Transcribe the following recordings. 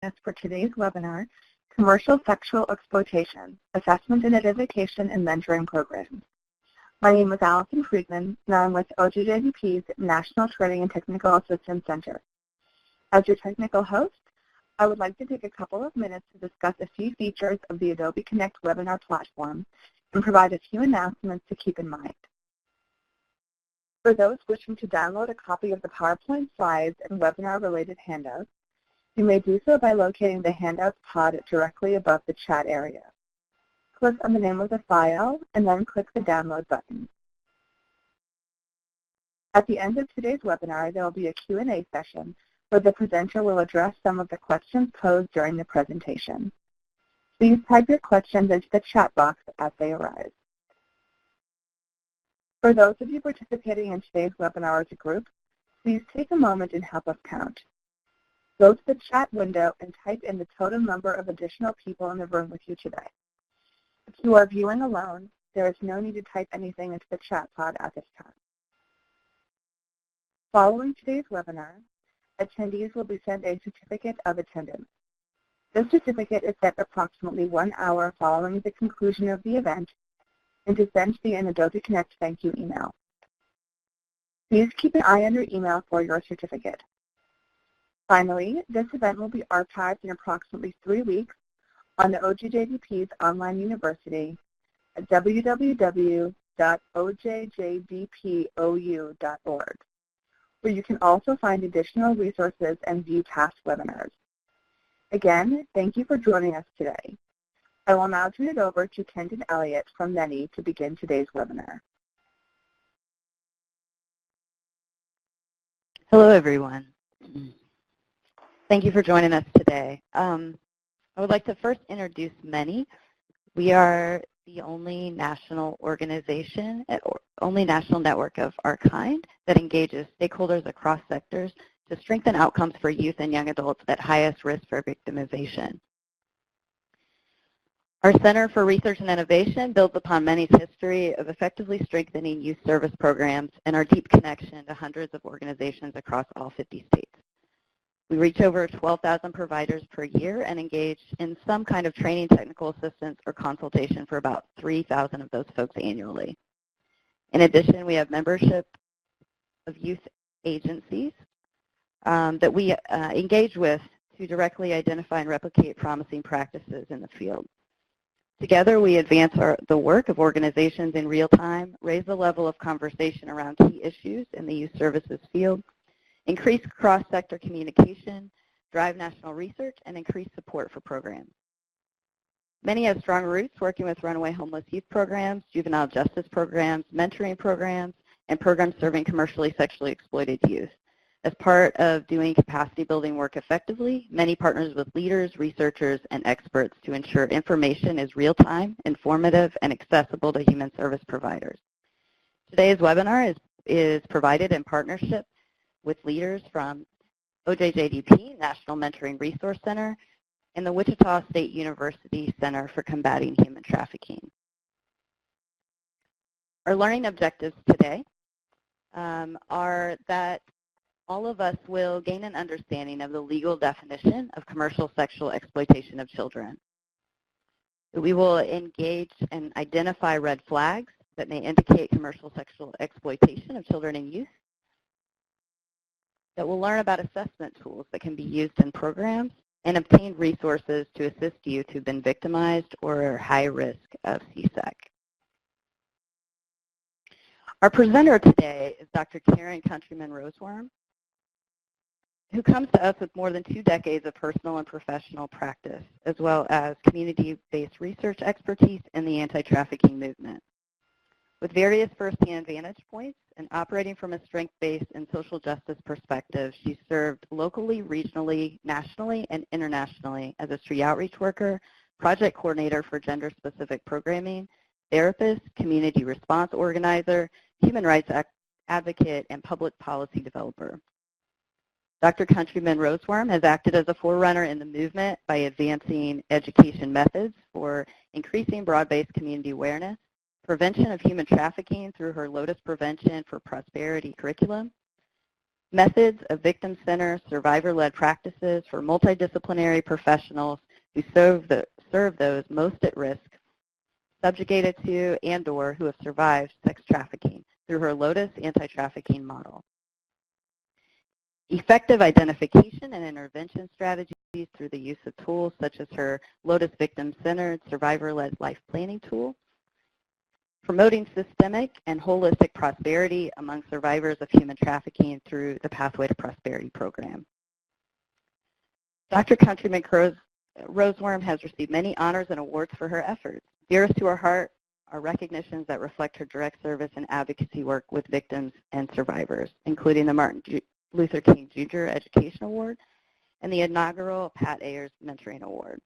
us for today's webinar, Commercial Sexual Exploitation, Assessment and Identification in Mentoring Programs. My name is Allison Friedman, and I'm with OJJDP's National Training and Technical Assistance Center. As your technical host, I would like to take a couple of minutes to discuss a few features of the Adobe Connect webinar platform and provide a few announcements to keep in mind. For those wishing to download a copy of the PowerPoint slides and webinar-related handouts, you may do so by locating the Handouts pod directly above the chat area. Click on the name of the file and then click the Download button. At the end of today's webinar, there will be a Q&A session where the presenter will address some of the questions posed during the presentation. Please type your questions into the chat box as they arise. For those of you participating in today's webinar as a group, please take a moment and help us count. Go to the chat window and type in the total number of additional people in the room with you today. If you are viewing alone, there is no need to type anything into the chat pod at this time. Following today's webinar, attendees will be sent a certificate of attendance. This certificate is sent approximately 1 hour following the conclusion of the event and is sent via an Adobe Connect thank you email. Please keep an eye on your email for your certificate. Finally, this event will be archived in approximately 3 weeks on the OJJDP's online university at www.ojjdpou.org, where you can also find additional resources and view past webinars. Again, thank you for joining us today. I will now turn it over to Kendon Elliott from NETI to begin today's webinar. Hello, everyone. Thank you for joining us today. I would like to first introduce NETI. We are the only national organization, only national network of our kind that engages stakeholders across sectors to strengthen outcomes for youth and young adults at highest risk for victimization. Our Center for Research and Innovation builds upon NETI's history of effectively strengthening youth service programs and our deep connection to hundreds of organizations across all 50 states. We reach over 12,000 providers per year and engage in some kind of training, technical assistance, or consultation for about 3,000 of those folks annually. In addition, we have membership of youth agencies that we engage with to directly identify and replicate promising practices in the field. Together, we advance the work of organizations in real time, raise the level of conversation around key issues in the youth services field, increase cross-sector communication, drive national research, and increase support for programs. Many have strong roots working with runaway homeless youth programs, juvenile justice programs, mentoring programs, and programs serving commercially sexually exploited youth. As part of doing capacity building work effectively, NETI partners with leaders, researchers, and experts to ensure information is real-time, informative, and accessible to human service providers. Today's webinar is provided in partnership with leaders from OJJDP, National Mentoring Resource Center, and the Wichita State University Center for Combating Human Trafficking. Our learning objectives today are that all of us will gain an understanding of the legal definition of commercial sexual exploitation of children. We will engage and identify red flags that may indicate commercial sexual exploitation of children and youth. That we'll learn about assessment tools that can be used in programs and obtain resources to assist youth who've been victimized or are high risk of CSEC. Our presenter today is Dr. Karen Countryman-Roseworm, who comes to us with more than 2 decades of personal and professional practice, as well as community-based research expertise in the anti-trafficking movement. With various first-hand vantage points and operating from a strength-based and social justice perspective, she served locally, regionally, nationally, and internationally as a street outreach worker, project coordinator for gender-specific programming, therapist, community response organizer, human rights advocate, and public policy developer. Dr. Countryman-Roseworm has acted as a forerunner in the movement by advancing education methods for increasing broad-based community awareness, prevention of human trafficking through her Lotus Prevention for Prosperity curriculum, Methods of victim-centered, survivor-led practices for multidisciplinary professionals who serve those most at risk, subjugated to and/or who have survived sex trafficking through her Lotus anti-trafficking model. Effective identification and intervention strategies through the use of tools such as her Lotus victim-centered, survivor-led life planning tool. Promoting systemic and holistic prosperity among survivors of human trafficking through the Pathway to Prosperity program. Dr. Countryman Roseworm has received many honors and awards for her efforts. Dearest to her heart are recognitions that reflect her direct service and advocacy work with victims and survivors, including the Martin Luther King Jr. Education Award and the inaugural Pat Ayers Mentoring Award.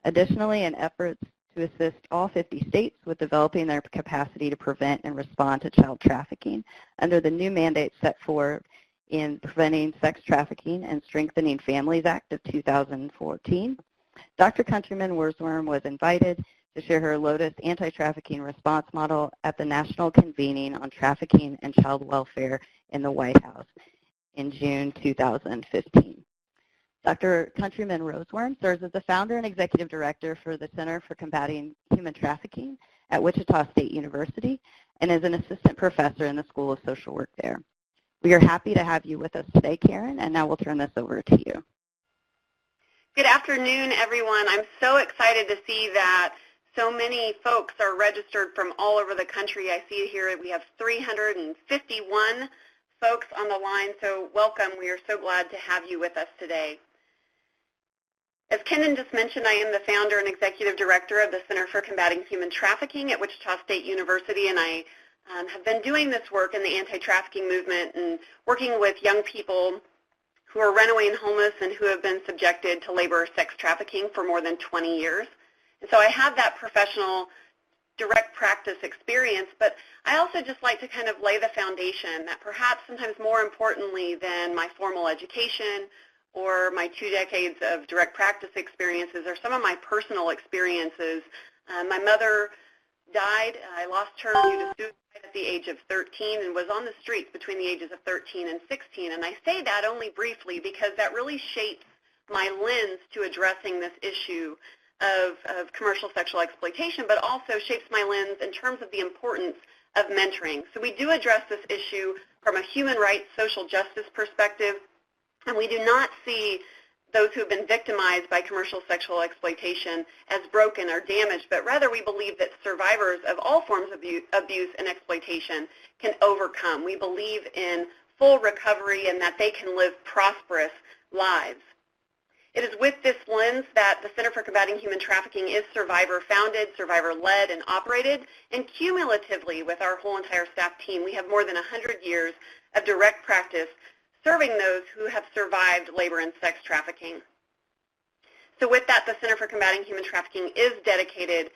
Additionally, in efforts to assist all 50 states with developing their capacity to prevent and respond to child trafficking under the new mandate set forth in Preventing Sex Trafficking and Strengthening Families Act of 2014, Dr. Countryman Roseworm was invited to share her Lotus anti-trafficking response model at the National Convening on Trafficking and Child Welfare in the White House in June 2015. Dr. Countryman Roseworm serves as the founder and executive director for the Center for Combating Human Trafficking at Wichita State University and is an assistant professor in the School of Social Work there. We are happy to have you with us today, Karen, and now we'll turn this over to you. Good afternoon, everyone. I'm so excited to see that so many folks are registered from all over the country. I see here we have 351 folks on the line, so welcome. We are so glad to have you with us today. As Kenan just mentioned, I am the founder and executive director of the Center for Combating Human Trafficking at Wichita State University, and I have been doing this work in the anti-trafficking movement and working with young people who are runaway and homeless and who have been subjected to labor or sex trafficking for more than 20 years. And so I have that professional direct practice experience, but I also just like to kind of lay the foundation that perhaps sometimes more importantly than my formal education or my 2 decades of direct practice experiences are some of my personal experiences. My mother died. I lost her due to suicide at the age of 13 and was on the streets between the ages of 13 and 16. And I say that only briefly because that really shapes my lens to addressing this issue of commercial sexual exploitation, but also shapes my lens in terms of the importance of mentoring. So we do address this issue from a human rights, social justice perspective, and we do not see those who have been victimized by commercial sexual exploitation as broken or damaged, but rather we believe that survivors of all forms of abuse and exploitation can overcome. We believe in full recovery and that they can live prosperous lives. It is with this lens that the Center for Combating Human Trafficking is survivor-founded, survivor-led, and operated, and cumulatively with our whole entire staff team, we have more than 100 years of direct practice serving those who have survived labor and sex trafficking. So with that, the Center for Combating Human Trafficking is dedicated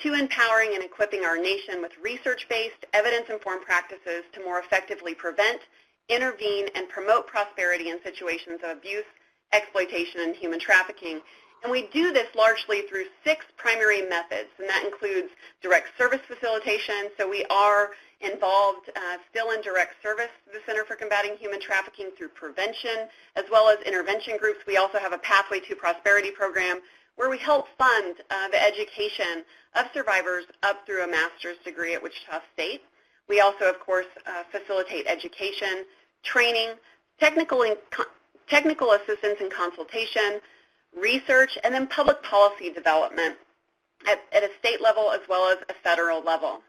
to empowering and equipping our nation with research-based, evidence-informed practices to more effectively prevent, intervene, and promote prosperity in situations of abuse, exploitation, and human trafficking. And we do this largely through 6 primary methods, and that includes direct service facilitation. So we are involved still in direct service, the Center for Combating Human Trafficking, through prevention, as well as intervention groups. We also have a Pathway to Prosperity program where we help fund the education of survivors up through a master's degree at Wichita State. We also, of course, facilitate education, training, technical assistance and consultation, research, and then public policy development at a state level as well as a federal level.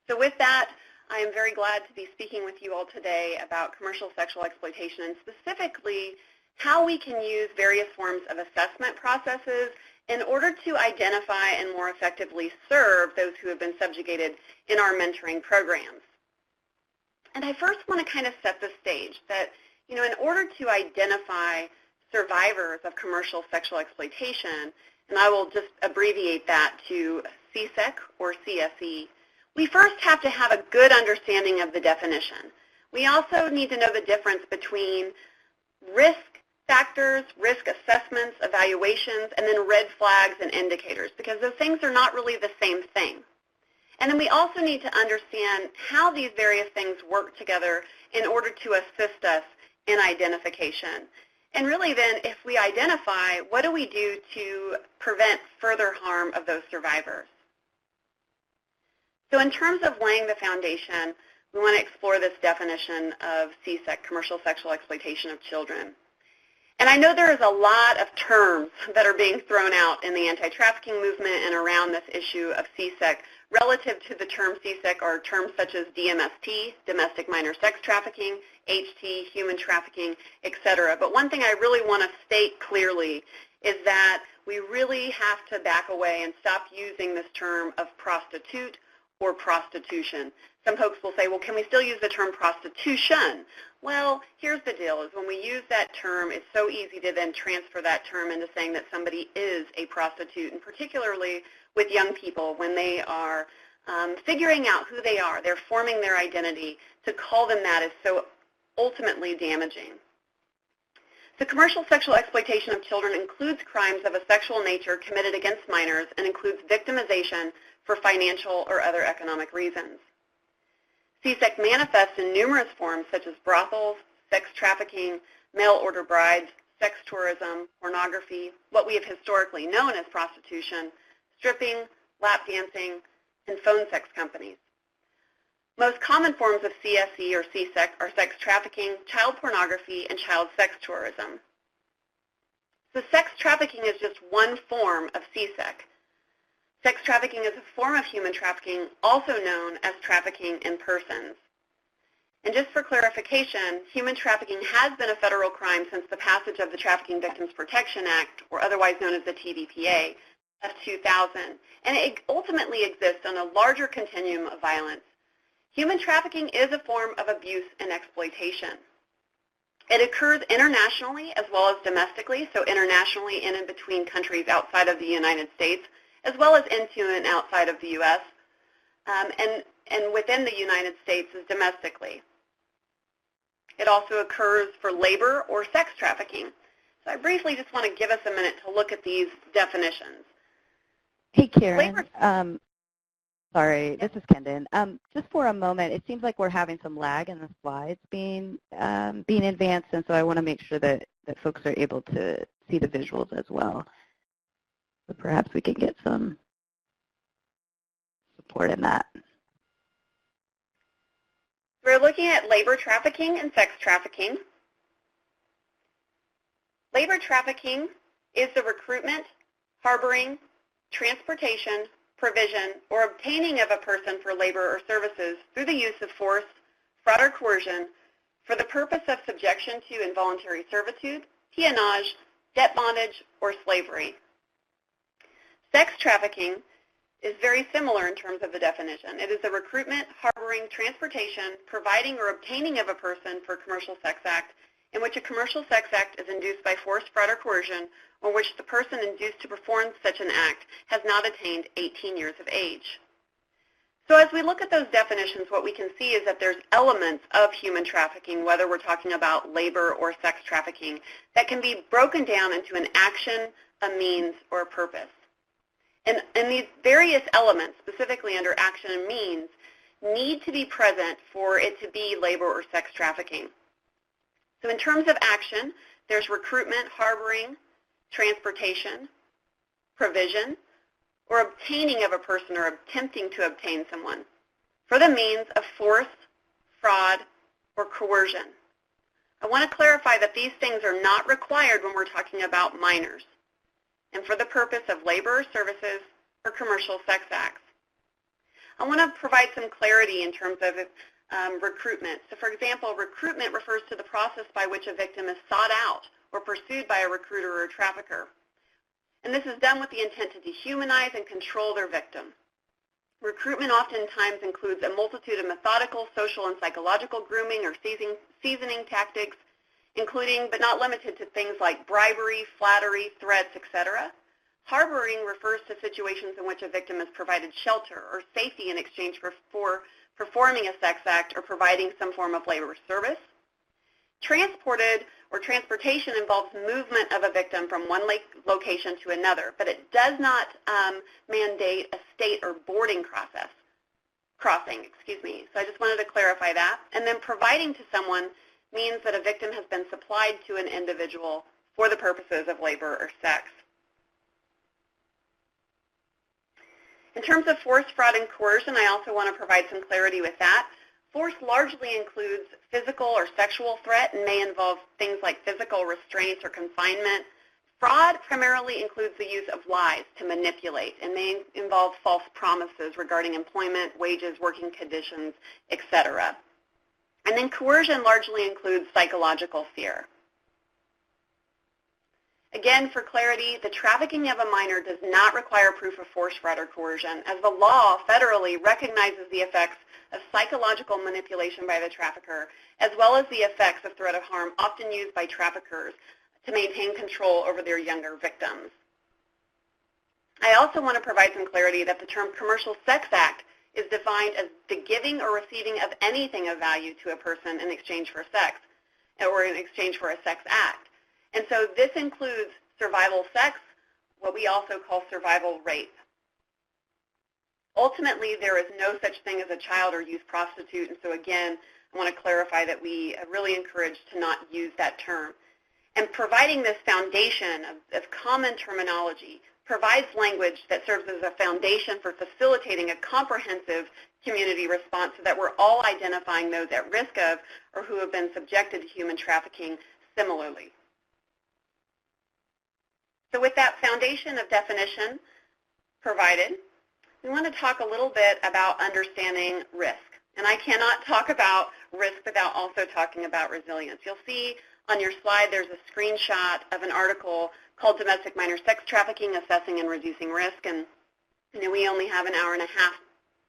So with that, I am very glad to be speaking with you all today about commercial sexual exploitation and specifically how we can use various forms of assessment processes in order to identify and more effectively serve those who have been subjugated in our mentoring programs. And I first want to kind of set the stage that, you know, in order to identify survivors of commercial sexual exploitation, and I will just abbreviate that to CSEC or CSE, we first have to have a good understanding of the definition. We also need to know the difference between risk factors, risk assessments, evaluations, and then red flags and indicators, because those things are not really the same thing. And then we also need to understand how these various things work together in order to assist us in identification. And really then, if we identify, what do we do to prevent further harm of those survivors? So in terms of laying the foundation, we want to explore this definition of CSEC, commercial sexual exploitation of children. And I know there is a lot of terms that are being thrown out in the anti-trafficking movement and around this issue of CSEC. Relative to the term CSEC are terms such as DMST, domestic minor sex trafficking, HT, human trafficking, etc. But one thing I really want to state clearly is that we really have to back away and stop using this term of prostitute or prostitution. Some folks will say, well, can we still use the term prostitution? Well, here's the deal, is when we use that term, it's so easy to then transfer that term into saying that somebody is a prostitute, and particularly with young people when they are figuring out who they are, they're forming their identity, to call them that is so ultimately damaging. The commercial sexual exploitation of children includes crimes of a sexual nature committed against minors and includes victimization for financial or other economic reasons. CSEC manifests in numerous forms such as brothels, sex trafficking, mail order brides, sex tourism, pornography, what we have historically known as prostitution, stripping, lap dancing, and phone sex companies. Most common forms of CSE or CSEC are sex trafficking, child pornography, and child sex tourism. So sex trafficking is just one form of CSEC. Sex trafficking is a form of human trafficking, also known as trafficking in persons. And just for clarification, human trafficking has been a federal crime since the passage of the Trafficking Victims Protection Act, or otherwise known as the TVPA, of 2000. And it ultimately exists on a larger continuum of violence. Human trafficking is a form of abuse and exploitation. It occurs internationally as well as domestically, so internationally in and between countries outside of the United States, as well as into and outside of the U.S., and within the United States is domestically. It also occurs for labor or sex trafficking. So I briefly just want to give us a minute to look at these definitions. Hey, Karen. Sorry, this is Kendon. Just for a moment, it seems like we're having some lag in the slides being advanced, and so I want to make sure that folks are able to see the visuals as well. So perhaps we can get some support in that. We're looking at labor trafficking and sex trafficking. Labor trafficking is the recruitment, harboring, transportation, provision, or obtaining of a person for labor or services through the use of force, fraud, or coercion for the purpose of subjection to involuntary servitude, peonage, debt bondage, or slavery. Sex trafficking is very similar in terms of the definition. It is the recruitment, harboring, transportation, providing, or obtaining of a person for a commercial sex act in which a commercial sex act is induced by force, fraud, or coercion, or which the person induced to perform such an act has not attained 18 years of age. So as we look at those definitions, what we can see is that there's elements of human trafficking, whether we're talking about labor or sex trafficking, that can be broken down into an action, a means, or a purpose. And these various elements, specifically under action and means, need to be present for it to be labor or sex trafficking. So in terms of action, there's recruitment, harboring, transportation, provision, or obtaining of a person or attempting to obtain someone for the means of force, fraud, or coercion. I want to clarify that these things are not required when we're talking about minors and for the purpose of labor or services or commercial sex acts. I want to provide some clarity in terms of recruitment. So for example, recruitment refers to the process by which a victim is sought out or pursued by a recruiter or a trafficker. And this is done with the intent to dehumanize and control their victim. Recruitment oftentimes includes a multitude of methodical, social, and psychological grooming or seasoning tactics, including but not limited to things like bribery, flattery, threats, etc. Harboring refers to situations in which a victim is provided shelter or safety in exchange for performing a sex act or providing some form of labor service. Transported or transportation involves movement of a victim from one location to another, but it does not mandate a state or boarding process. crossing, So I just wanted to clarify that. And then providing to someone means that a victim has been supplied to an individual for the purposes of labor or sex. In terms of force, fraud, and coercion, I also want to provide some clarity with that. Force largely includes physical or sexual threat and may involve things like physical restraints or confinement. Fraud primarily includes the use of lies to manipulate and may involve false promises regarding employment, wages, working conditions, etc. And then coercion largely includes psychological fear. Again, for clarity, the trafficking of a minor does not require proof of force, fraud, or coercion, as the law federally recognizes the effects of psychological manipulation by the trafficker, as well as the effects of threat of harm often used by traffickers to maintain control over their younger victims. I also want to provide some clarity that the term commercial sex act is defined as the giving or receiving of anything of value to a person in exchange for sex, or in exchange for a sex act. And so this includes survival sex, what we also call survival rape. Ultimately, there is no such thing as a child or youth prostitute, and so again, I want to clarify that we really encourage to not use that term. And providing this foundation of common terminology provides language that serves as a foundation for facilitating a comprehensive community response so that we're all identifying those at risk of or who have been subjected to human trafficking similarly. So with that foundation of definition provided, we want to talk a little bit about understanding risk. And I cannot talk about risk without also talking about resilience. You'll see on your slide there's a screenshot of an article called Domestic Minor Sex Trafficking, Assessing and Reducing Risk. And we only have an hour and a half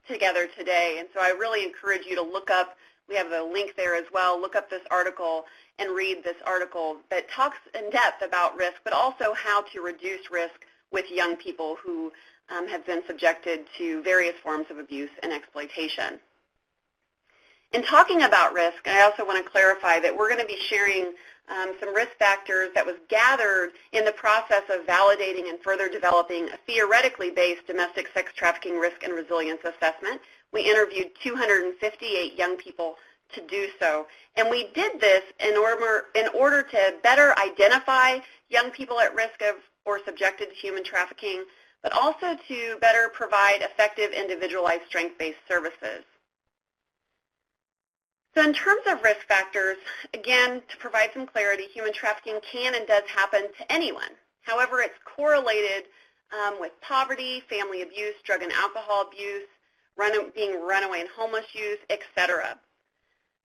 together today. And so I really encourage you to look up, we have a link there as well, look up this article and read this article that talks in depth about risk, but also how to reduce risk with young people who have been subjected to various forms of abuse and exploitation. In talking about risk, I also want to clarify that we're going to be sharing some risk factors that was gathered in the process of validating and further developing a theoretically based domestic sex trafficking risk and resilience assessment. We interviewed 258 young people to do so, and we did this in order to better identify young people at risk of or subjected to human trafficking, but also to better provide effective individualized strength-based services. So in terms of risk factors, again, to provide some clarity, human trafficking can and does happen to anyone. However, it's correlated with poverty, family abuse, drug and alcohol abuse, being runaway and homeless use, etc.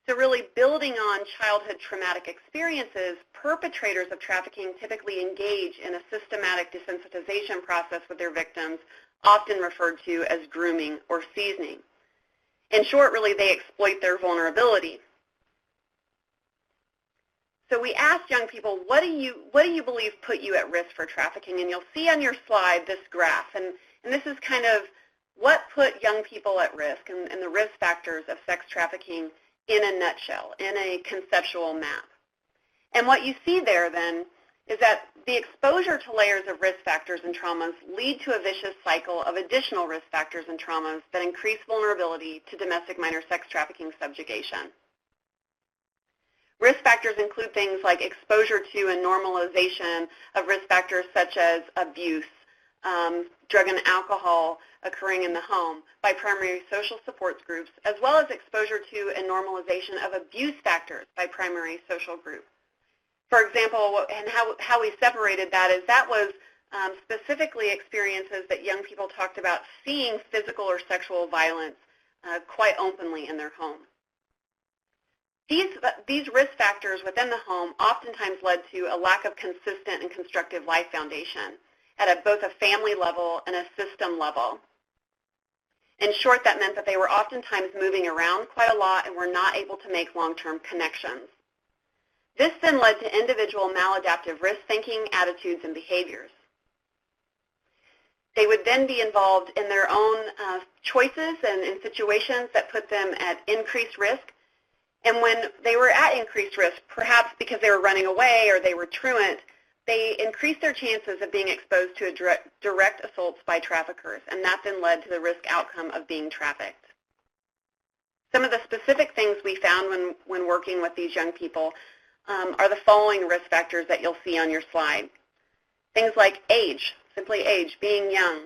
So really building on childhood traumatic experiences, perpetrators of trafficking typically engage in a systematic desensitization process with their victims, often referred to as grooming or seasoning. In short, really, they exploit their vulnerability. So we asked young people, what do you believe put you at risk for trafficking? And you'll see on your slide this graph, and this is kind of what put young people at risk and the risk factors of sex trafficking in a nutshell, in a conceptual map. And what you see there then is that the exposure to layers of risk factors and traumas lead to a vicious cycle of additional risk factors and traumas that increase vulnerability to domestic minor sex trafficking subjugation. Risk factors include things like exposure to and normalization of risk factors such as abuse, drug and alcohol occurring in the home by primary social supports groups, as well as exposure to and normalization of abuse factors by primary social groups. For example, and how we separated that is that was specifically experiences that young people talked about seeing physical or sexual violence quite openly in their home. These risk factors within the home oftentimes led to a lack of consistent and constructive life foundation at both a family level and a system level. In short, that meant that they were oftentimes moving around quite a lot and were not able to make long-term connections. This then led to individual maladaptive risk thinking, attitudes, and behaviors. They would then be involved in their own choices and in situations that put them at increased risk. And when they were at increased risk, perhaps because they were running away or they were truant, they increased their chances of being exposed to direct assaults by traffickers, and that then led to the risk outcome of being trafficked. Some of the specific things we found when working with these young people are the following risk factors that you'll see on your slide. Things like age, simply age, being young,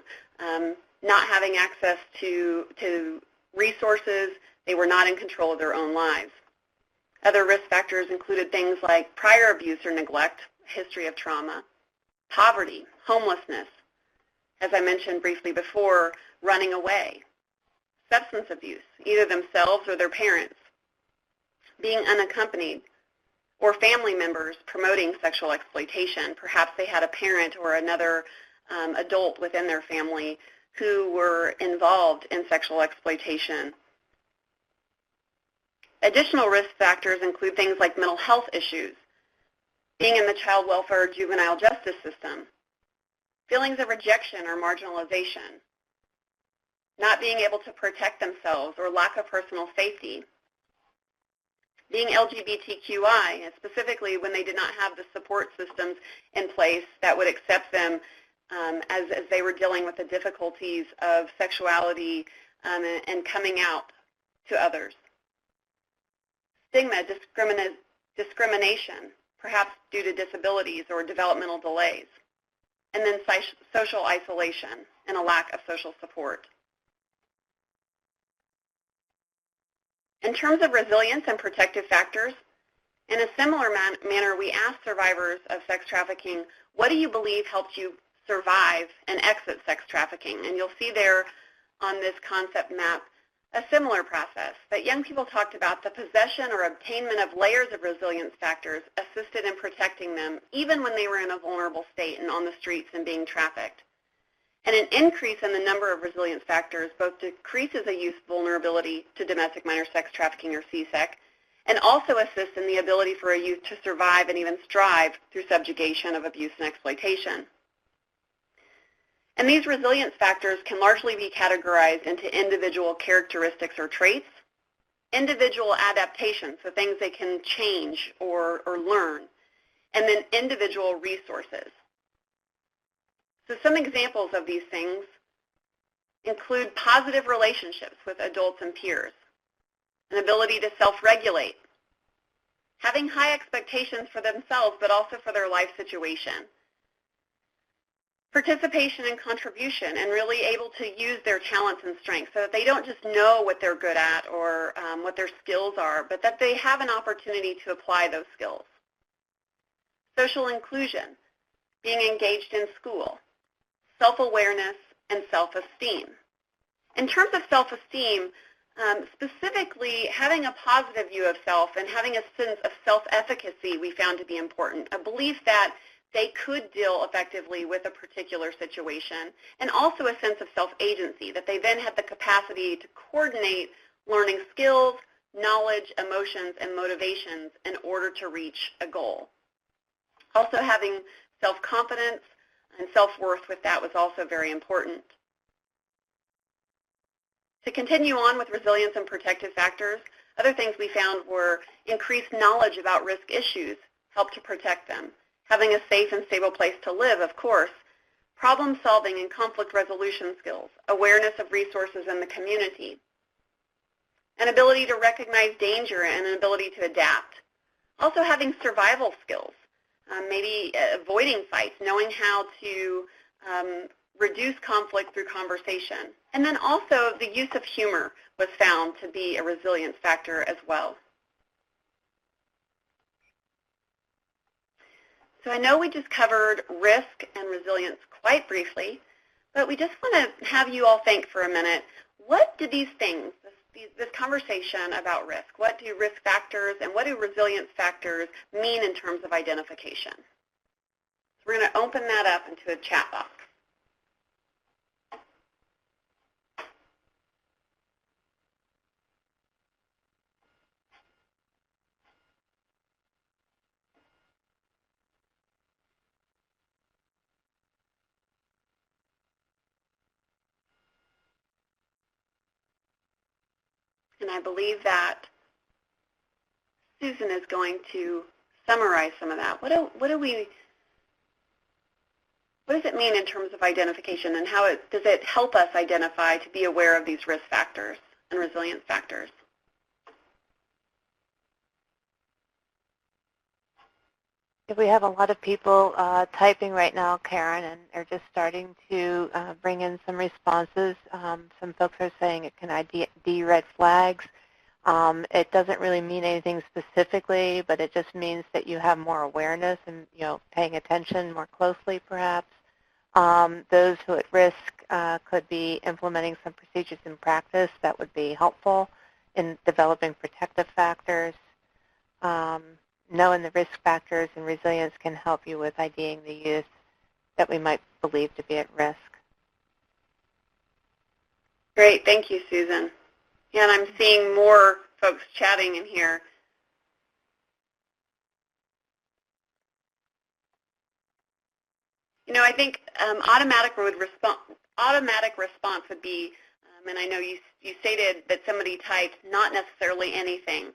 not having access to resources, they were not in control of their own lives. Other risk factors included things like prior abuse or neglect, history of trauma, poverty, homelessness, as I mentioned briefly before, running away, substance abuse, either themselves or their parents, being unaccompanied, or family members promoting sexual exploitation. Perhaps they had a parent or another adult within their family who were involved in sexual exploitation. Additional risk factors include things like mental health issues, being in the child welfare or juvenile justice system, feelings of rejection or marginalization, not being able to protect themselves or lack of personal safety, being LGBTQI, and specifically when they did not have the support systems in place that would accept them as they were dealing with the difficulties of sexuality and coming out to others. Stigma, discrimination, perhaps due to disabilities or developmental delays, and then social isolation and a lack of social support. In terms of resilience and protective factors, in a similar manner, we asked survivors of sex trafficking, what do you believe helped you survive and exit sex trafficking? And you'll see there on this concept map a similar process that young people talked about. The possession or obtainment of layers of resilience factors assisted in protecting them even when they were in a vulnerable state and on the streets and being trafficked. And an increase in the number of resilience factors both decreases a youth's vulnerability to domestic minor sex trafficking or CSEC and also assists in the ability for a youth to survive and even strive through subjugation of abuse and exploitation. And these resilience factors can largely be categorized into individual characteristics or traits, individual adaptations, so things they can change or learn, and then individual resources. So some examples of these things include positive relationships with adults and peers, an ability to self-regulate, having high expectations for themselves but also for their life situation, participation and contribution, and really able to use their talents and strengths so that they don't just know what they're good at or what their skills are, but that they have an opportunity to apply those skills. Social inclusion, being engaged in school, self-awareness, and self-esteem. In terms of self-esteem, specifically having a positive view of self and having a sense of self-efficacy we found to be important, a belief that they could deal effectively with a particular situation, and also a sense of self-agency, that they then had the capacity to coordinate learning skills, knowledge, emotions, and motivations in order to reach a goal. Also having self-confidence and self-worth with that was also very important. To continue on with resilience and protective factors, other things we found were increased knowledge about risk issues helped to protect them. Having a safe and stable place to live, of course, problem solving and conflict resolution skills, awareness of resources in the community, an ability to recognize danger and an ability to adapt. Also having survival skills, maybe avoiding fights, knowing how to reduce conflict through conversation. And then also the use of humor was found to be a resilience factor as well. So I know we just covered risk and resilience quite briefly, but we just want to have you all think for a minute, what do these things, this conversation about risk, what do risk factors and what do resilience factors mean in terms of identification? So we're going to open that up into a chat box. And I believe that Susan is going to summarize some of that. What does it mean in terms of identification, and how does it help us identify to be aware of these risk factors and resilience factors? So we have a lot of people typing right now, Karen, and they're just starting to bring in some responses. Some folks are saying it can ID red flags. It doesn't really mean anything specifically, but it just means that you have more awareness and, paying attention more closely, perhaps. Those who at risk could be implementing some procedures in practice that would be helpful in developing protective factors. Knowing the risk factors and resilience can help you with IDing the youth that we might believe to be at risk. Great. Thank you, Susan. Yeah, and I'm seeing more folks chatting in here. I think automatic response would be, and I know you stated that somebody typed not necessarily anything.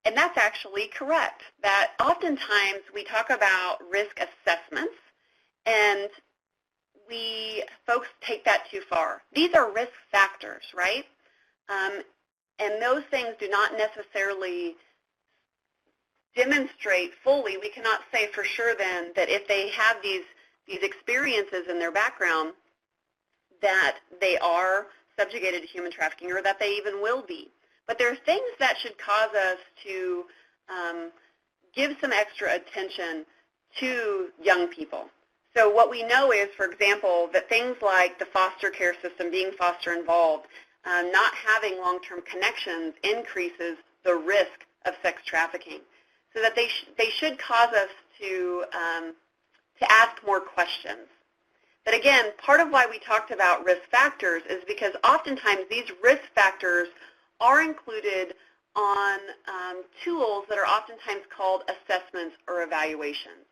And that's actually correct, that oftentimes we talk about risk assessments and folks take that too far. These are risk factors, right? And those things do not necessarily demonstrate fully. We cannot say for sure then that if they have these experiences in their background that they are subjugated to human trafficking or that they even will be. But there are things that should cause us to give some extra attention to young people. So what we know is, for example, that things like the foster care system, being foster involved, not having long-term connections increases the risk of sex trafficking. So that they should cause us to ask more questions. But again, part of why we talked about risk factors is because oftentimes these risk factors are included on tools that are oftentimes called assessments or evaluations.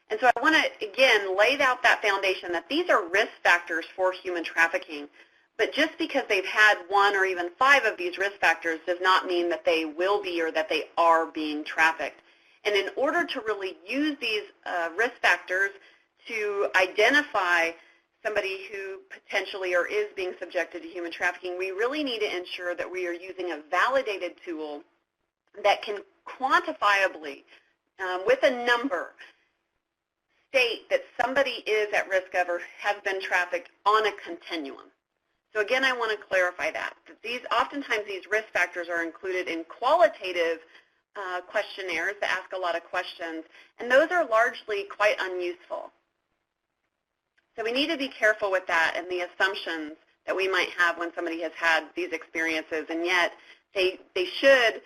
And so I want to, again, lay out that foundation that these are risk factors for human trafficking. But just because they've had 1 or even 5 of these risk factors does not mean that they will be or that they are being trafficked. And in order to really use these risk factors to identify somebody who potentially or is being subjected to human trafficking, we really need to ensure that we are using a validated tool that can quantifiably, with a number, state that somebody is at risk of or has been trafficked on a continuum. So again, I want to clarify that oftentimes these risk factors are included in qualitative questionnaires that ask a lot of questions, and those are largely quite unuseful. So we need to be careful with that and the assumptions that we might have when somebody has had these experiences, and yet they should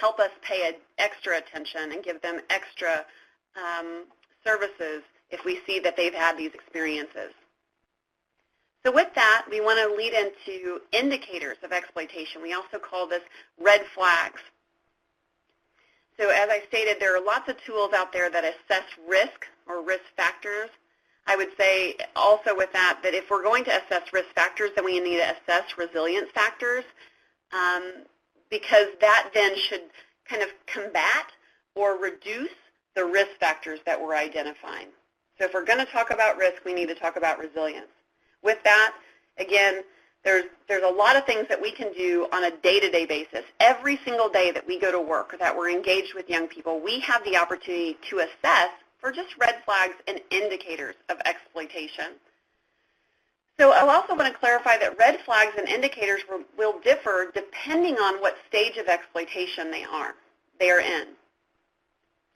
help us pay extra attention and give them extra services if we see that they've had these experiences. So with that, we want to lead into indicators of exploitation. We also call this red flags. So as I stated, there are lots of tools out there that assess risk or risk factors. I would say also with that if we're going to assess risk factors, then we need to assess resilience factors because that then should kind of combat or reduce the risk factors that we're identifying. So if we're going to talk about risk, we need to talk about resilience. With that, again, there's a lot of things that we can do on a day-to-day basis. Every single day that we go to work or that we're engaged with young people, we have the opportunity to assess for just red flags and indicators of exploitation. So I also want to clarify that red flags and indicators will differ depending on what stage of exploitation they are in.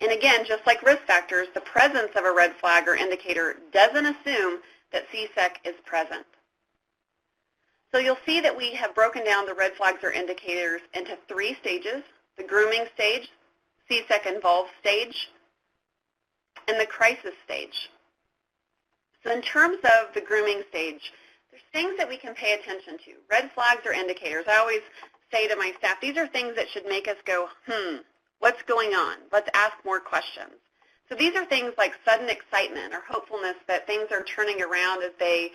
And again, just like risk factors, the presence of a red flag or indicator doesn't assume that CSEC is present. So you'll see that we have broken down the red flags or indicators into 3 stages: the grooming stage, CSEC involved stage, and the crisis stage. So in terms of the grooming stage, there's things that we can pay attention to. Red flags or indicators. I always say to my staff, these are things that should make us go, what's going on? Let's ask more questions. So these are things like sudden excitement or hopefulness that things are turning around as they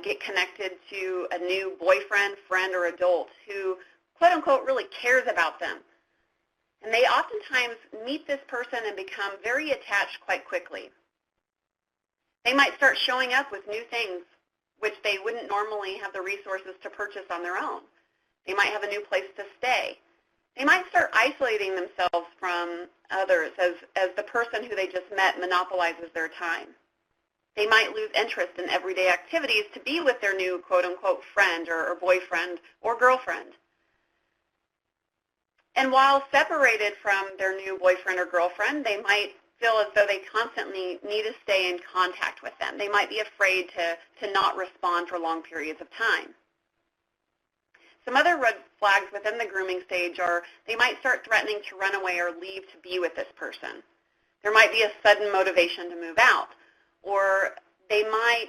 get connected to a new boyfriend, friend, or adult who, quote unquote, really cares about them. And they oftentimes meet this person and become very attached quite quickly. They might start showing up with new things which they wouldn't normally have the resources to purchase on their own. They might have a new place to stay. They might start isolating themselves from others as the person who they just met monopolizes their time. They might lose interest in everyday activities to be with their new quote-unquote friend or boyfriend or girlfriend. And while separated from their new boyfriend or girlfriend, they might feel as though they constantly need to stay in contact with them. They might be afraid to not respond for long periods of time. Some other red flags within the grooming stage are they might start threatening to run away or leave to be with this person. There might be a sudden motivation to move out, or they might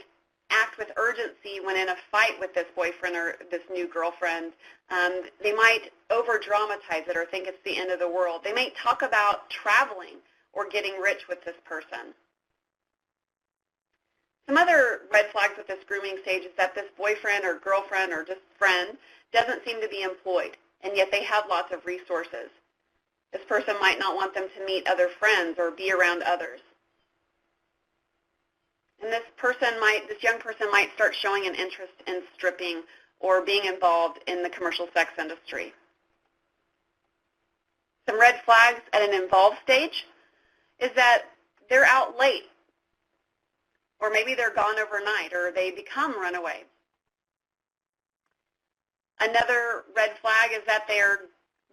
act with urgency when in a fight with this boyfriend or this new girlfriend. They might over-dramatize it or think it's the end of the world. They may talk about traveling or getting rich with this person. Some other red flags with this grooming stage is that this boyfriend or girlfriend or just friend doesn't seem to be employed, and yet they have lots of resources. This person might not want them to meet other friends or be around others. And this young person might start showing an interest in stripping or being involved in the commercial sex industry. Some red flags at an involved stage is that they're out late, or maybe they're gone overnight, or they become runaway. Another red flag is that they're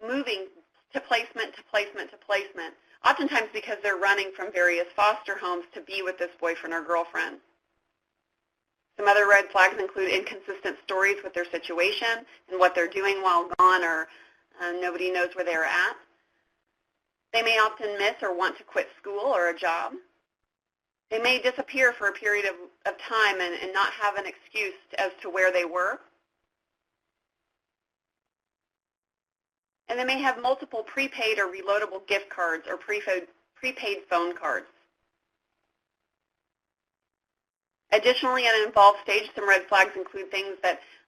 moving to placement to placement to placement, oftentimes because they're running from various foster homes to be with this boyfriend or girlfriend. Some other red flags include inconsistent stories with their situation and what they're doing while gone, or nobody knows where they're at. They may often miss or want to quit school or a job. They may disappear for a period of time and not have an excuse as to where they were. And they may have multiple prepaid or reloadable gift cards or prepaid phone cards. Additionally, at an involved stage, some red flags include things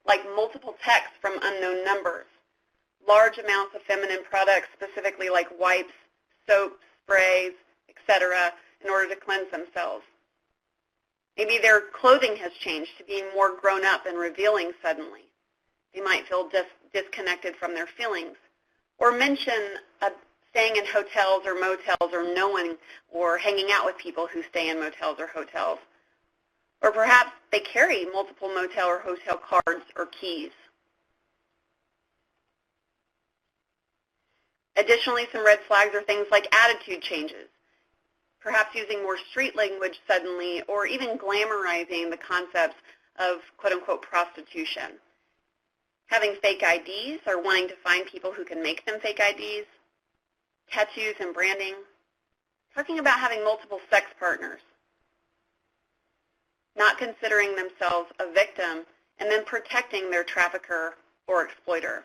like multiple texts from unknown numbers, large amounts of feminine products, specifically like wipes, soaps, sprays, etc., in order to cleanse themselves. Maybe their clothing has changed to being more grown up and revealing suddenly. They might feel disconnected from their feelings. Or mention staying in hotels or motels or knowing or hanging out with people who stay in motels or hotels. Or perhaps they carry multiple motel or hotel cards or keys. Additionally, some red flags are things like attitude changes, perhaps using more street language suddenly, or even glamorizing the concepts of quote-unquote prostitution. Having fake IDs or wanting to find people who can make them fake IDs, tattoos and branding, talking about having multiple sex partners, not considering themselves a victim, and then protecting their trafficker or exploiter.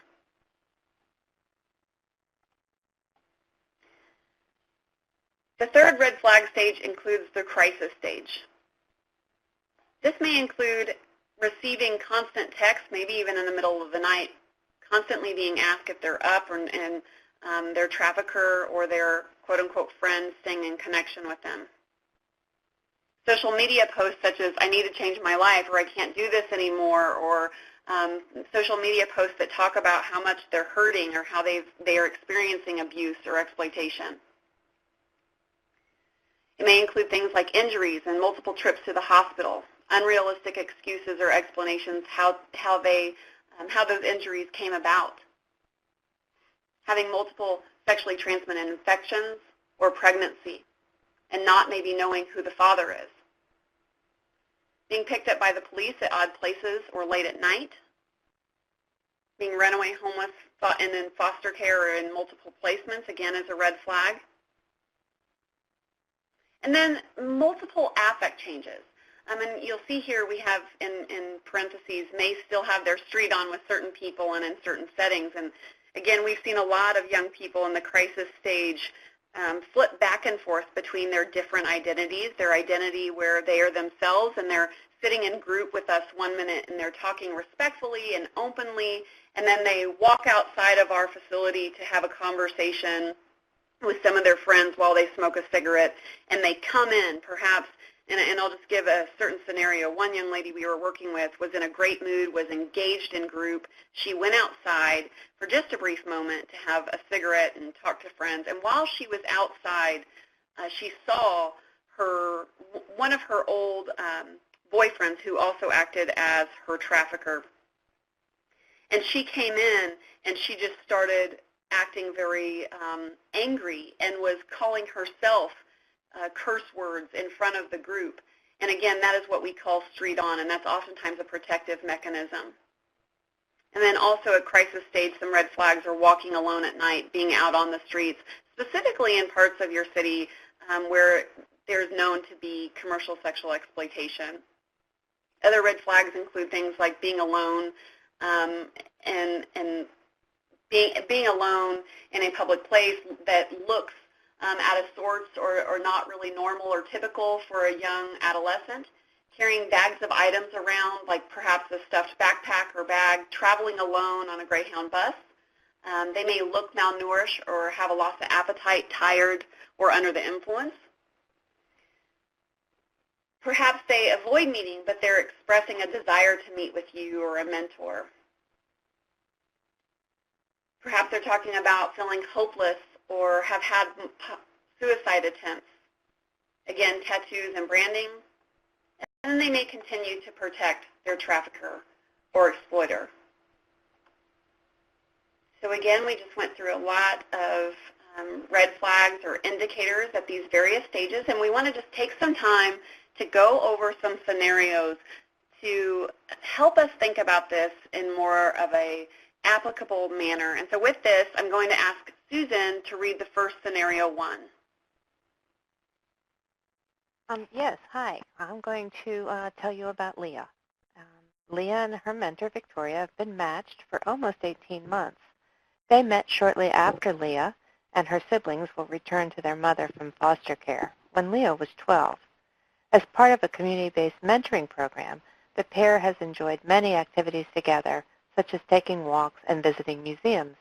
The third red flag stage includes the crisis stage. This may include receiving constant texts, maybe even in the middle of the night, constantly being asked if they're up and their trafficker or their quote-unquote friend staying in connection with them. Social media posts such as, I need to change my life, or I can't do this anymore, or social media posts that talk about how much they're hurting or how they are experiencing abuse or exploitation. It may include things like injuries and multiple trips to the hospital, unrealistic excuses or explanations how those injuries came about, having multiple sexually transmitted infections or pregnancy, and not maybe knowing who the father is, being picked up by the police at odd places or late at night, being runaway homeless and in foster care or in multiple placements, again, is a red flag. And then multiple affect changes. And you'll see here we have in parentheses, may still have their street on with certain people and in certain settings. And again, we've seen a lot of young people in the crisis stage flip back and forth between their different identities, their identity where they are themselves and they're sitting in group with us 1 minute and they're talking respectfully and openly, and then they walk outside of our facility to have a conversation with some of their friends while they smoke a cigarette, and they come in perhaps And I'll just give a certain scenario. One young lady we were working with was in a great mood, was engaged in group. She went outside for just a brief moment to have a cigarette and talk to friends. And while she was outside, she saw one of her old boyfriends who also acted as her trafficker. And she came in and she just started acting very angry and was calling herself curse words in front of the group. And again, that is what we call street on, and that's oftentimes a protective mechanism. And then also at crisis stage, some red flags are walking alone at night, being out on the streets, specifically in parts of your city where there's known to be commercial sexual exploitation. Other red flags include things like being alone and being alone in a public place that looks out of sorts or not really normal or typical for a young adolescent, carrying bags of items around like perhaps a stuffed backpack or bag, traveling alone on a Greyhound bus. They may look malnourished or have a loss of appetite, tired, or under the influence. Perhaps they avoid meeting, but they're expressing a desire to meet with you or a mentor. Perhaps they're talking about feeling hopeless or have had suicide attempts. Again, tattoos and branding. And then they may continue to protect their trafficker or exploiter. So again, we just went through a lot of red flags or indicators at these various stages, and we want to just take some time to go over some scenarios to help us think about this in more of a applicable manner. And so with this, I'm going to ask Susan to read the first scenario 1. Yes, hi. I'm going to tell you about Leah. Leah and her mentor, Victoria, have been matched for almost 18 months. They met shortly after Leah and her siblings will return to their mother from foster care when Leah was 12. As part of a community-based mentoring program, the pair has enjoyed many activities together, such as taking walks and visiting museums.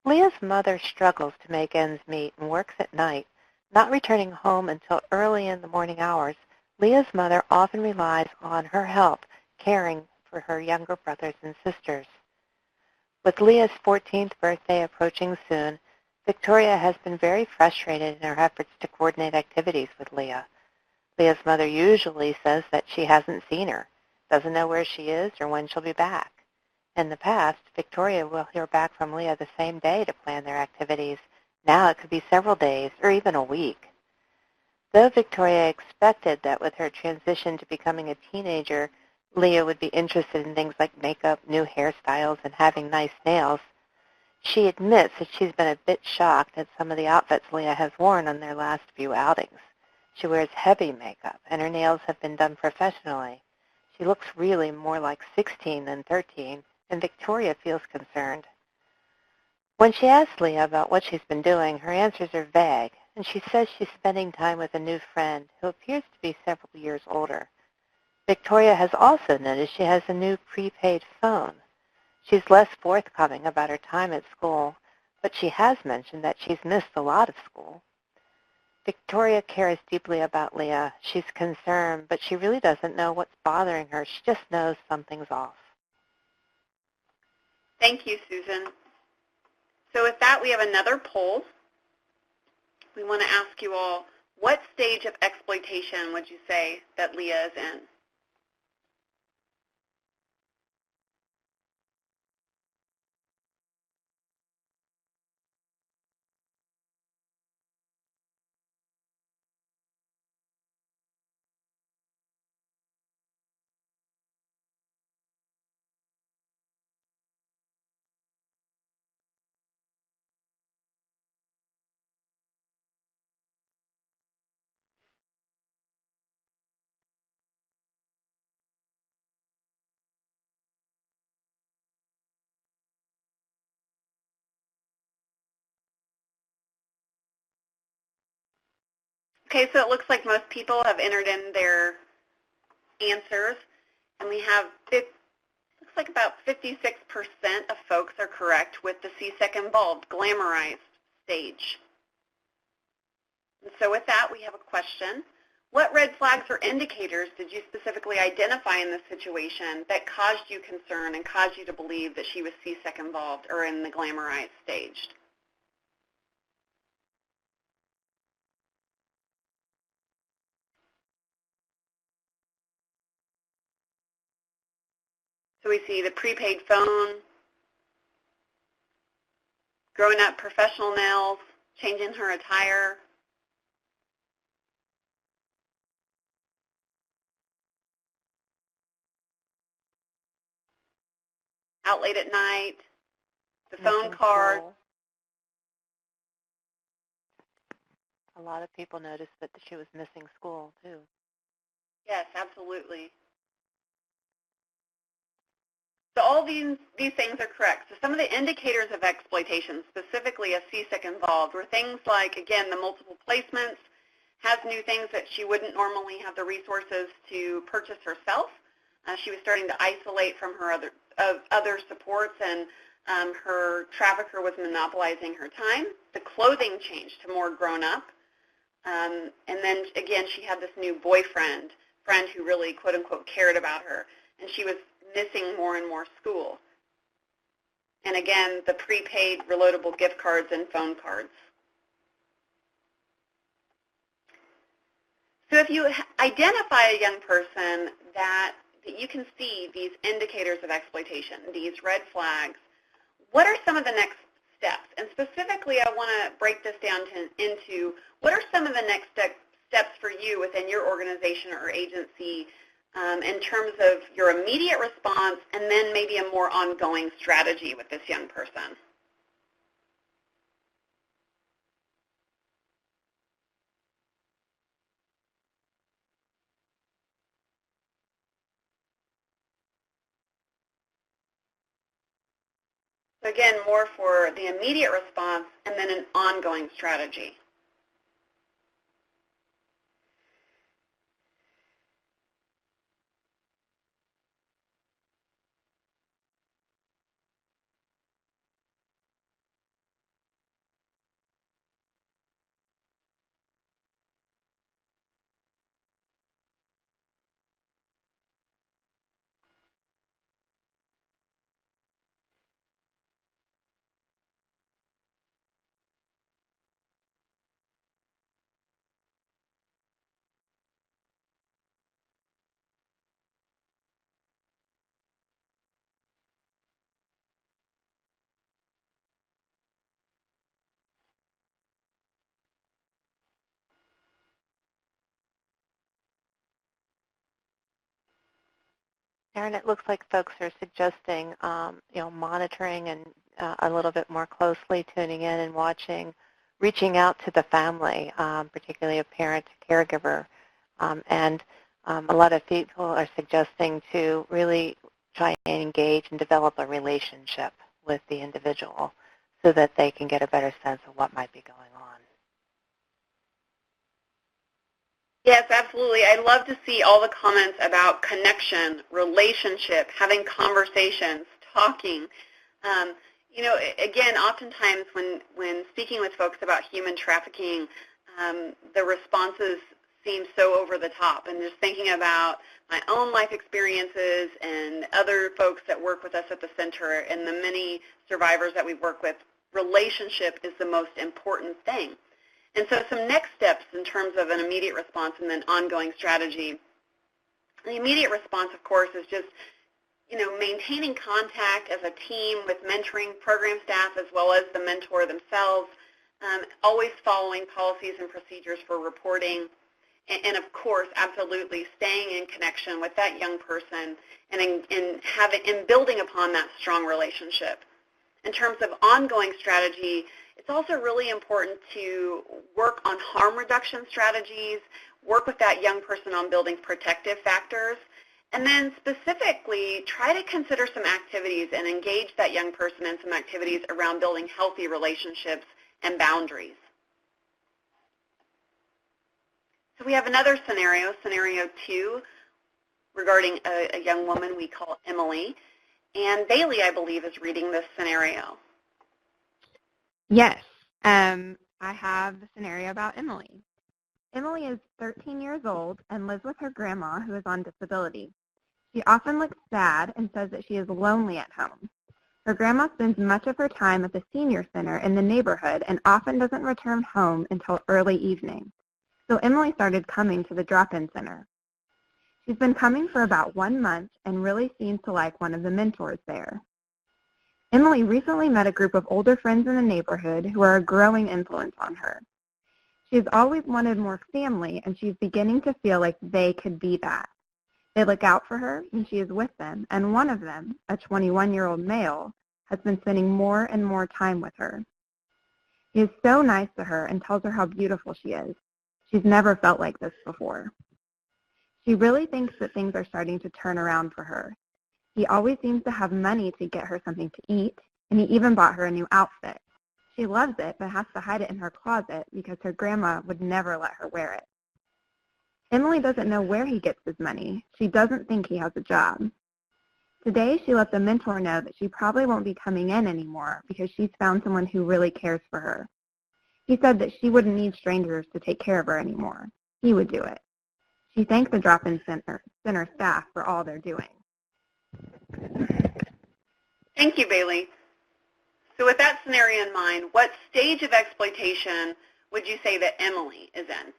Leah's mother struggles to make ends meet and works at night. Not returning home until early in the morning hours, Leah's mother often relies on her help caring for her younger brothers and sisters. With Leah's 14th birthday approaching soon, Victoria has been very frustrated in her efforts to coordinate activities with Leah. Leah's mother usually says that she hasn't seen her, doesn't know where she is or when she'll be back. In the past, Victoria will hear back from Leah the same day to plan their activities. Now it could be several days or even a week. Though Victoria expected that with her transition to becoming a teenager, Leah would be interested in things like makeup, new hairstyles, and having nice nails, she admits that she's been a bit shocked at some of the outfits Leah has worn on their last few outings. She wears heavy makeup, and her nails have been done professionally. She looks really more like 16 than 13, and Victoria feels concerned. When she asks Leah about what she's been doing, her answers are vague, and she says she's spending time with a new friend who appears to be several years older. Victoria has also noticed she has a new prepaid phone. She's less forthcoming about her time at school, but she has mentioned that she's missed a lot of school. Victoria cares deeply about Leah. She's concerned, but she really doesn't know what's bothering her. She just knows something's off. Thank you, Susan. So with that, we have another poll. We want to ask you all, what stage of exploitation would you say that Leah is in? Okay, so it looks like most people have entered in their answers, and we have, looks like about 56% of folks are correct with the CSEC involved, glamorized stage. And so with that, we have a question. What red flags or indicators did you specifically identify in this situation that caused you concern and caused you to believe that she was C-sec involved or in the glamorized stage? So we see the prepaid phone, growing up professional nails, changing her attire, out late at night, the phone card. A lot of people noticed that she was missing school, too. Yes, absolutely. So all these things are correct. So some of the indicators of exploitation, specifically a C-sec involved, were things like, again, the multiple placements, has new things that she wouldn't normally have the resources to purchase herself. She was starting to isolate from her other supports, and her trafficker was monopolizing her time. The clothing changed to more grown up. And then, again, she had this new friend who really, quote, unquote, cared about her. And she was missing more and more school. And, again, the prepaid reloadable gift cards and phone cards. So if you identify a young person that you can see these indicators of exploitation, these red flags, what are some of the next steps? And specifically, I want to break this down into what are some of the next steps for you within your organization or agency in terms of your immediate response and then maybe a more ongoing strategy with this young person? So again, more for the immediate response and then an ongoing strategy. Erin, it looks like folks are suggesting, monitoring and a little bit more closely tuning in and watching, reaching out to the family, particularly a parent, caregiver, and a lot of people are suggesting to really try and engage and develop a relationship with the individual so that they can get a better sense of what might be going on. Yes, absolutely. I love to see all the comments about connection, relationship, having conversations, talking. Again, oftentimes when speaking with folks about human trafficking, the responses seem so over the top. And just thinking about my own life experiences and other folks that work with us at the center and the many survivors that we work with, relationship is the most important thing. And so some next steps in terms of an immediate response and then ongoing strategy. The immediate response, of course, is just, maintaining contact as a team with mentoring program staff as well as the mentor themselves, always following policies and procedures for reporting, and of course, absolutely staying in connection with that young person and building upon that strong relationship. In terms of ongoing strategy, it's also really important to work on harm reduction strategies, work with that young person on building protective factors, and then specifically try to consider some activities and engage that young person in some activities around building healthy relationships and boundaries. So we have another scenario 2, regarding a young woman we call Emily. And Bailey, I believe, is reading this scenario. Yes, I have the scenario about Emily. Emily is 13 years old and lives with her grandma, who is on disability. She often looks sad and says that she is lonely at home. Her grandma spends much of her time at the senior center in the neighborhood and often doesn't return home until early evening. So Emily started coming to the drop-in center. She's been coming for about 1 month and really seems to like one of the mentors there. Emily recently met a group of older friends in the neighborhood who are a growing influence on her. She's always wanted more family, and she's beginning to feel like they could be that. They look out for her when she is with them, and one of them, a 21-year-old male, has been spending more and more time with her. He is so nice to her and tells her how beautiful she is. She's never felt like this before. She really thinks that things are starting to turn around for her. He always seems to have money to get her something to eat, and he even bought her a new outfit. She loves it, but has to hide it in her closet because her grandma would never let her wear it. Emily doesn't know where he gets his money. She doesn't think he has a job. Today, she let the mentor know that she probably won't be coming in anymore because she's found someone who really cares for her. He said that she wouldn't need strangers to take care of her anymore. He would do it. She thanked the drop-in center staff for all they're doing. Thank you, Bailey. So with that scenario in mind, what stage of exploitation would you say that Emily is in?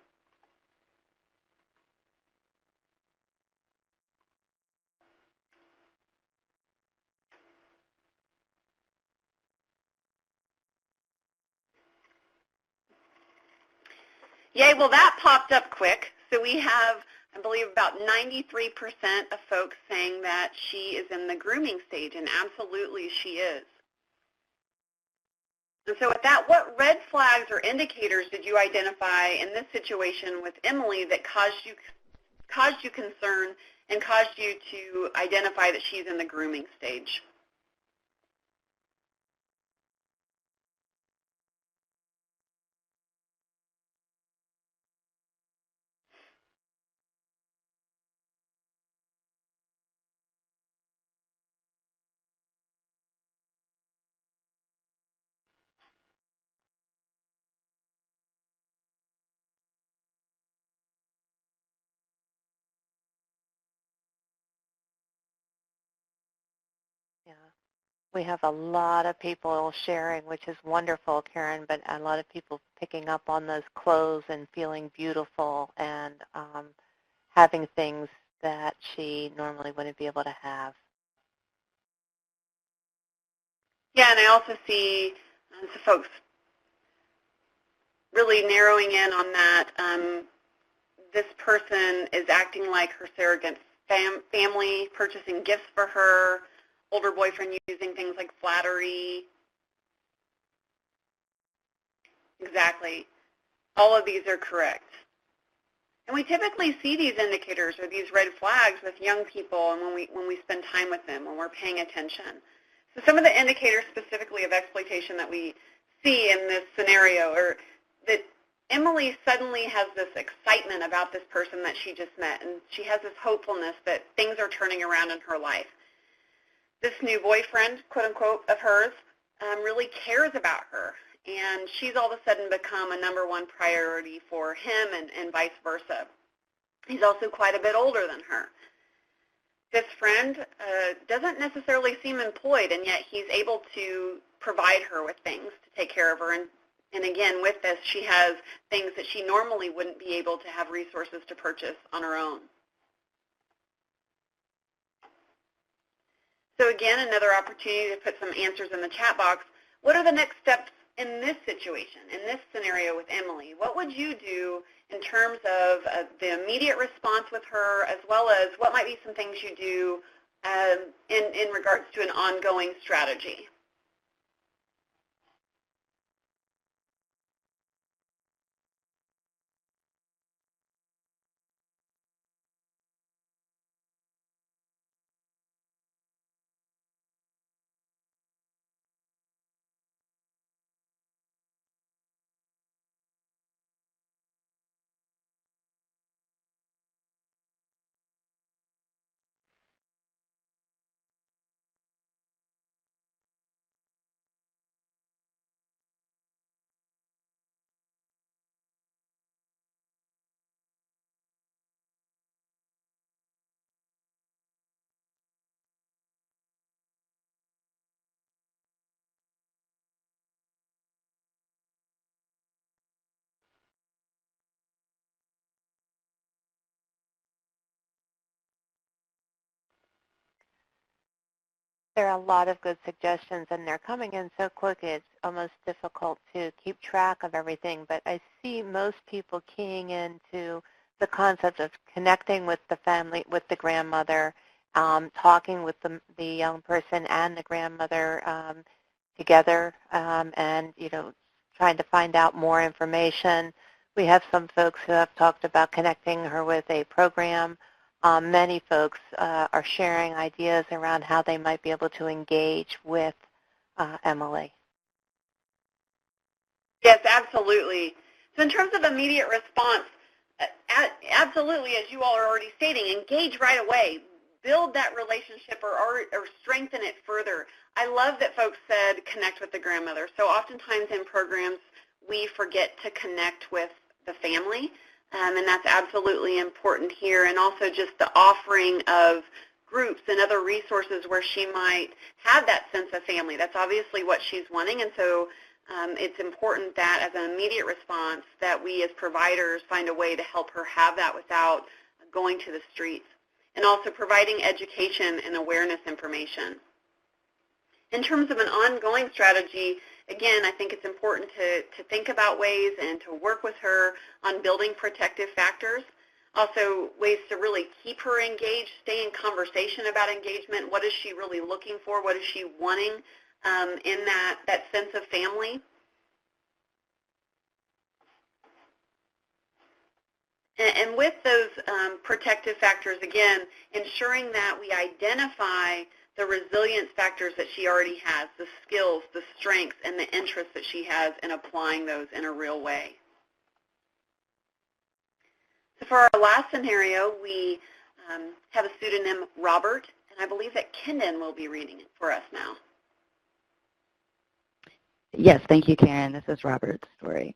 Yay, well that popped up quick. So we have, I believe, about 93% of folks saying that she is in the grooming stage, and absolutely she is. And so with that, what red flags or indicators did you identify in this situation with Emily that caused you concern and caused you to identify that she's in the grooming stage? Yeah. We have a lot of people sharing, which is wonderful, Karen, but a lot of people picking up on those clothes and feeling beautiful and having things that she normally wouldn't be able to have. Yeah, and I also see some folks really narrowing in on that. This person is acting like her surrogate family, purchasing gifts for her, older boyfriend using things like flattery. Exactly. All of these are correct. And we typically see these indicators or these red flags with young people and when we spend time with them, when we're paying attention. So some of the indicators specifically of exploitation that we see in this scenario are that Emily suddenly has this excitement about this person that she just met, and she has this hopefulness that things are turning around in her life. This new boyfriend, quote unquote, of hers really cares about her, and she's all of a sudden become a #1 priority for him and vice versa. He's also quite a bit older than her. This friend doesn't necessarily seem employed, and yet he's able to provide her with things to take care of her. And again, with this, she has things that she normally wouldn't be able to have resources to purchase on her own. So again, another opportunity to put some answers in the chat box. What are the next steps in this situation, in this scenario with Emily? What would you do in terms of the immediate response with her, as well as what might be some things you do in regards to an ongoing strategy? There are a lot of good suggestions, and they're coming in so quick it's almost difficult to keep track of everything. But I see most people keying into the concept of connecting with the family, with the grandmother, talking with the young person and the grandmother together, and trying to find out more information. We have some folks who have talked about connecting her with a program. Many folks are sharing ideas around how they might be able to engage with Emily. Yes, absolutely. So in terms of immediate response, absolutely, as you all are already stating, engage right away. Build that relationship or strengthen it further. I love that folks said connect with the grandmother. So oftentimes in programs, we forget to connect with the family, and that's absolutely important here. And also just the offering of groups and other resources where she might have that sense of family. That's obviously what she's wanting, and so it's important that as an immediate response that we as providers find a way to help her have that without going to the streets, and also providing education and awareness information. In terms of an ongoing strategy, again, I think it's important to think about ways and to work with her on building protective factors. Also, ways to really keep her engaged, stay in conversation about engagement. What is she really looking for? What is she wanting in that sense of family? And with those protective factors, again, ensuring that we identify the resilience factors that she already has, the skills, the strengths, and the interests that she has in applying those in a real way. So for our last scenario, we have a pseudonym, Robert, and I believe that Kendon will be reading it for us now. Yes, thank you, Karen. This is Robert's story.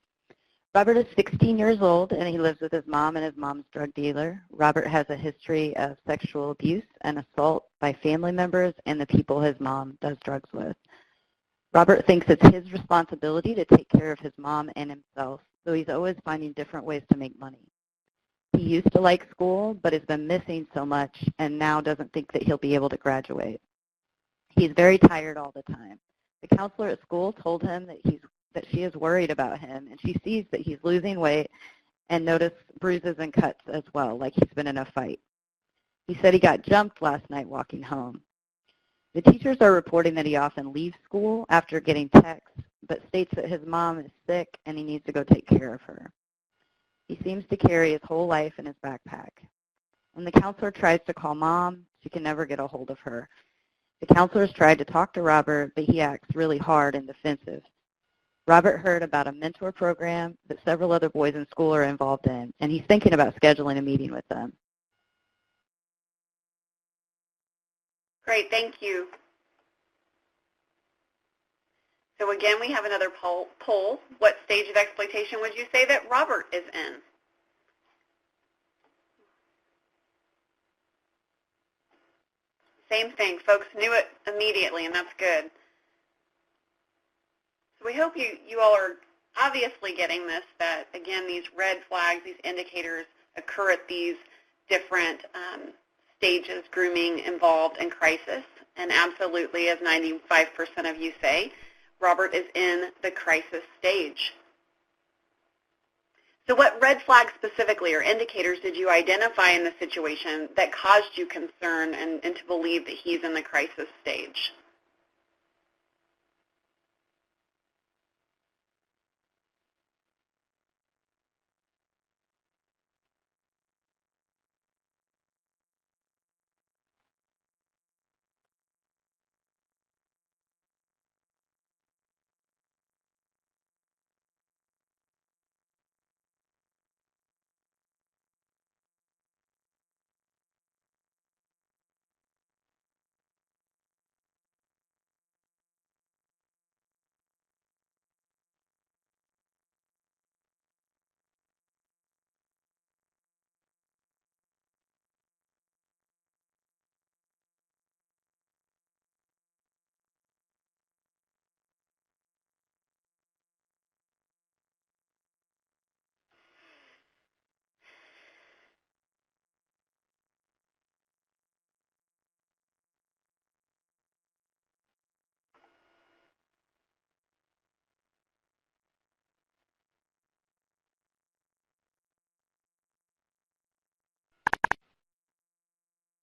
Robert is 16 years old, and he lives with his mom and his mom's drug dealer. Robert has a history of sexual abuse and assault by family members and the people his mom does drugs with. Robert thinks it's his responsibility to take care of his mom and himself, so he's always finding different ways to make money. He used to like school, but has been missing so much and now doesn't think that he'll be able to graduate. He's very tired all the time. The counselor at school told him that she is worried about him, and she sees that he's losing weight and noticed bruises and cuts as well, like he's been in a fight. He said he got jumped last night walking home. The teachers are reporting that he often leaves school after getting texts, but states that his mom is sick and he needs to go take care of her. He seems to carry his whole life in his backpack. When the counselor tries to call mom, she can never get a hold of her. The counselors tried to talk to Robert, but he acts really hard and defensive. Robert heard about a mentor program that several other boys in school are involved in, and he's thinking about scheduling a meeting with them. Great, thank you. So again, we have another poll. What stage of exploitation would you say that Robert is in? Same thing. Folks knew it immediately, and that's good. So we hope you all are obviously getting this, that, again, these red flags, these indicators occur at these different stages, grooming, involved, and crisis. And absolutely, as 95% of you say, Robert is in the crisis stage. So what red flags specifically or indicators did you identify in the situation that caused you concern and to believe that he's in the crisis stage?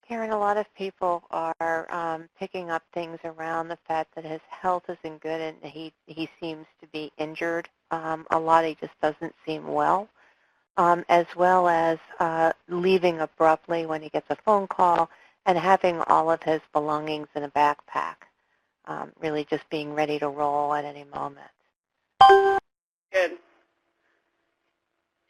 Karen, a lot of people are picking up things around the fact that his health isn't good and he seems to be injured a lot. He just doesn't seem well, as well as leaving abruptly when he gets a phone call and having all of his belongings in a backpack, really just being ready to roll at any moment. Good.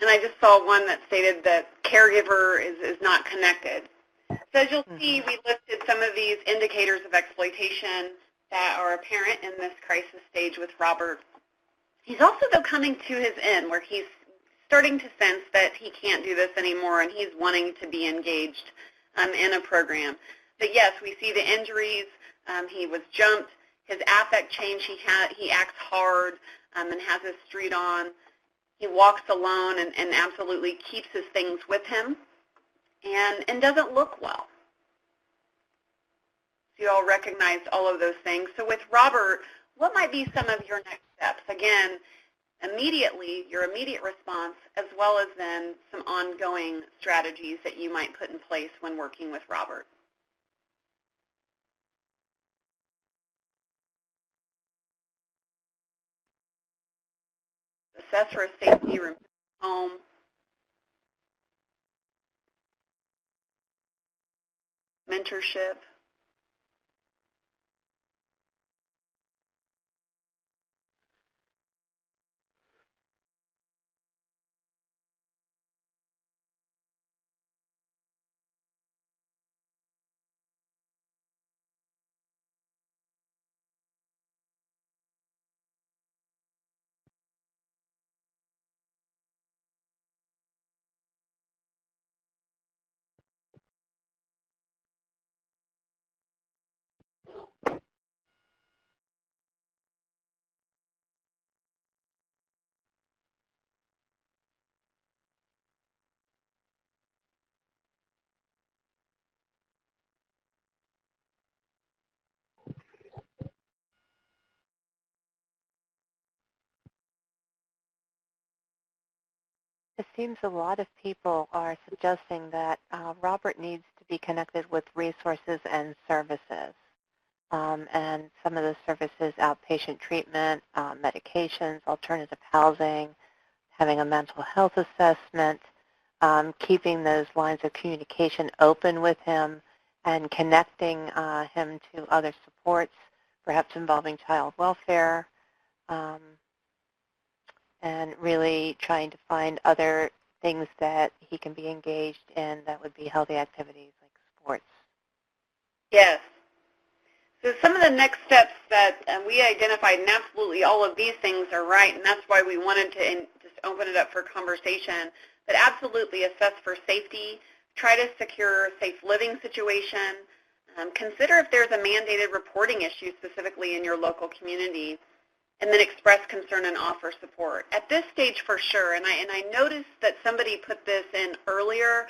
And I just saw one that stated that caregiver is not connected. So as you'll see, we listed some of these indicators of exploitation that are apparent in this crisis stage with Robert. He's also, though, coming to his end where he's starting to sense that he can't do this anymore and he's wanting to be engaged in a program. But yes, we see the injuries. He was jumped. His affect change. He acts hard and has his street on. He walks alone and absolutely keeps his things with him and doesn't look well. So you all recognized all of those things. So with Robert, what might be some of your next steps? Again, immediately, your immediate response, as well as then some ongoing strategies that you might put in place when working with Robert. Assess for a safety room, home, mentorship. It seems a lot of people are suggesting that Robert needs to be connected with resources and services. And some of the services, outpatient treatment, medications, alternative housing, having a mental health assessment, keeping those lines of communication open with him and connecting him to other supports, perhaps involving child welfare, and really trying to find other things that he can be engaged in that would be healthy activities like sports. Yes. So some of the next steps that we identified, and absolutely all of these things are right, and that's why we wanted to just open it up for conversation, but absolutely assess for safety, try to secure a safe living situation, consider if there's a mandated reporting issue specifically in your local community, and then express concern and offer support. At this stage, for sure, and I noticed that somebody put this in earlier,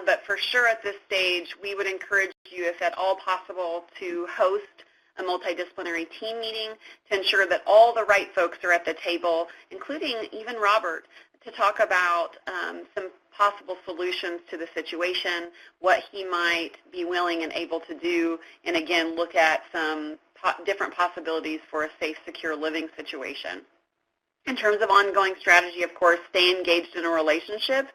but for sure at this stage, we would encourage you, if at all possible, to host a multidisciplinary team meeting to ensure that all the right folks are at the table, including even Robert, to talk about some possible solutions to the situation, what he might be willing and able to do, and again, look at some different possibilities for a safe, secure living situation. In terms of ongoing strategy, of course, stay engaged in a relationship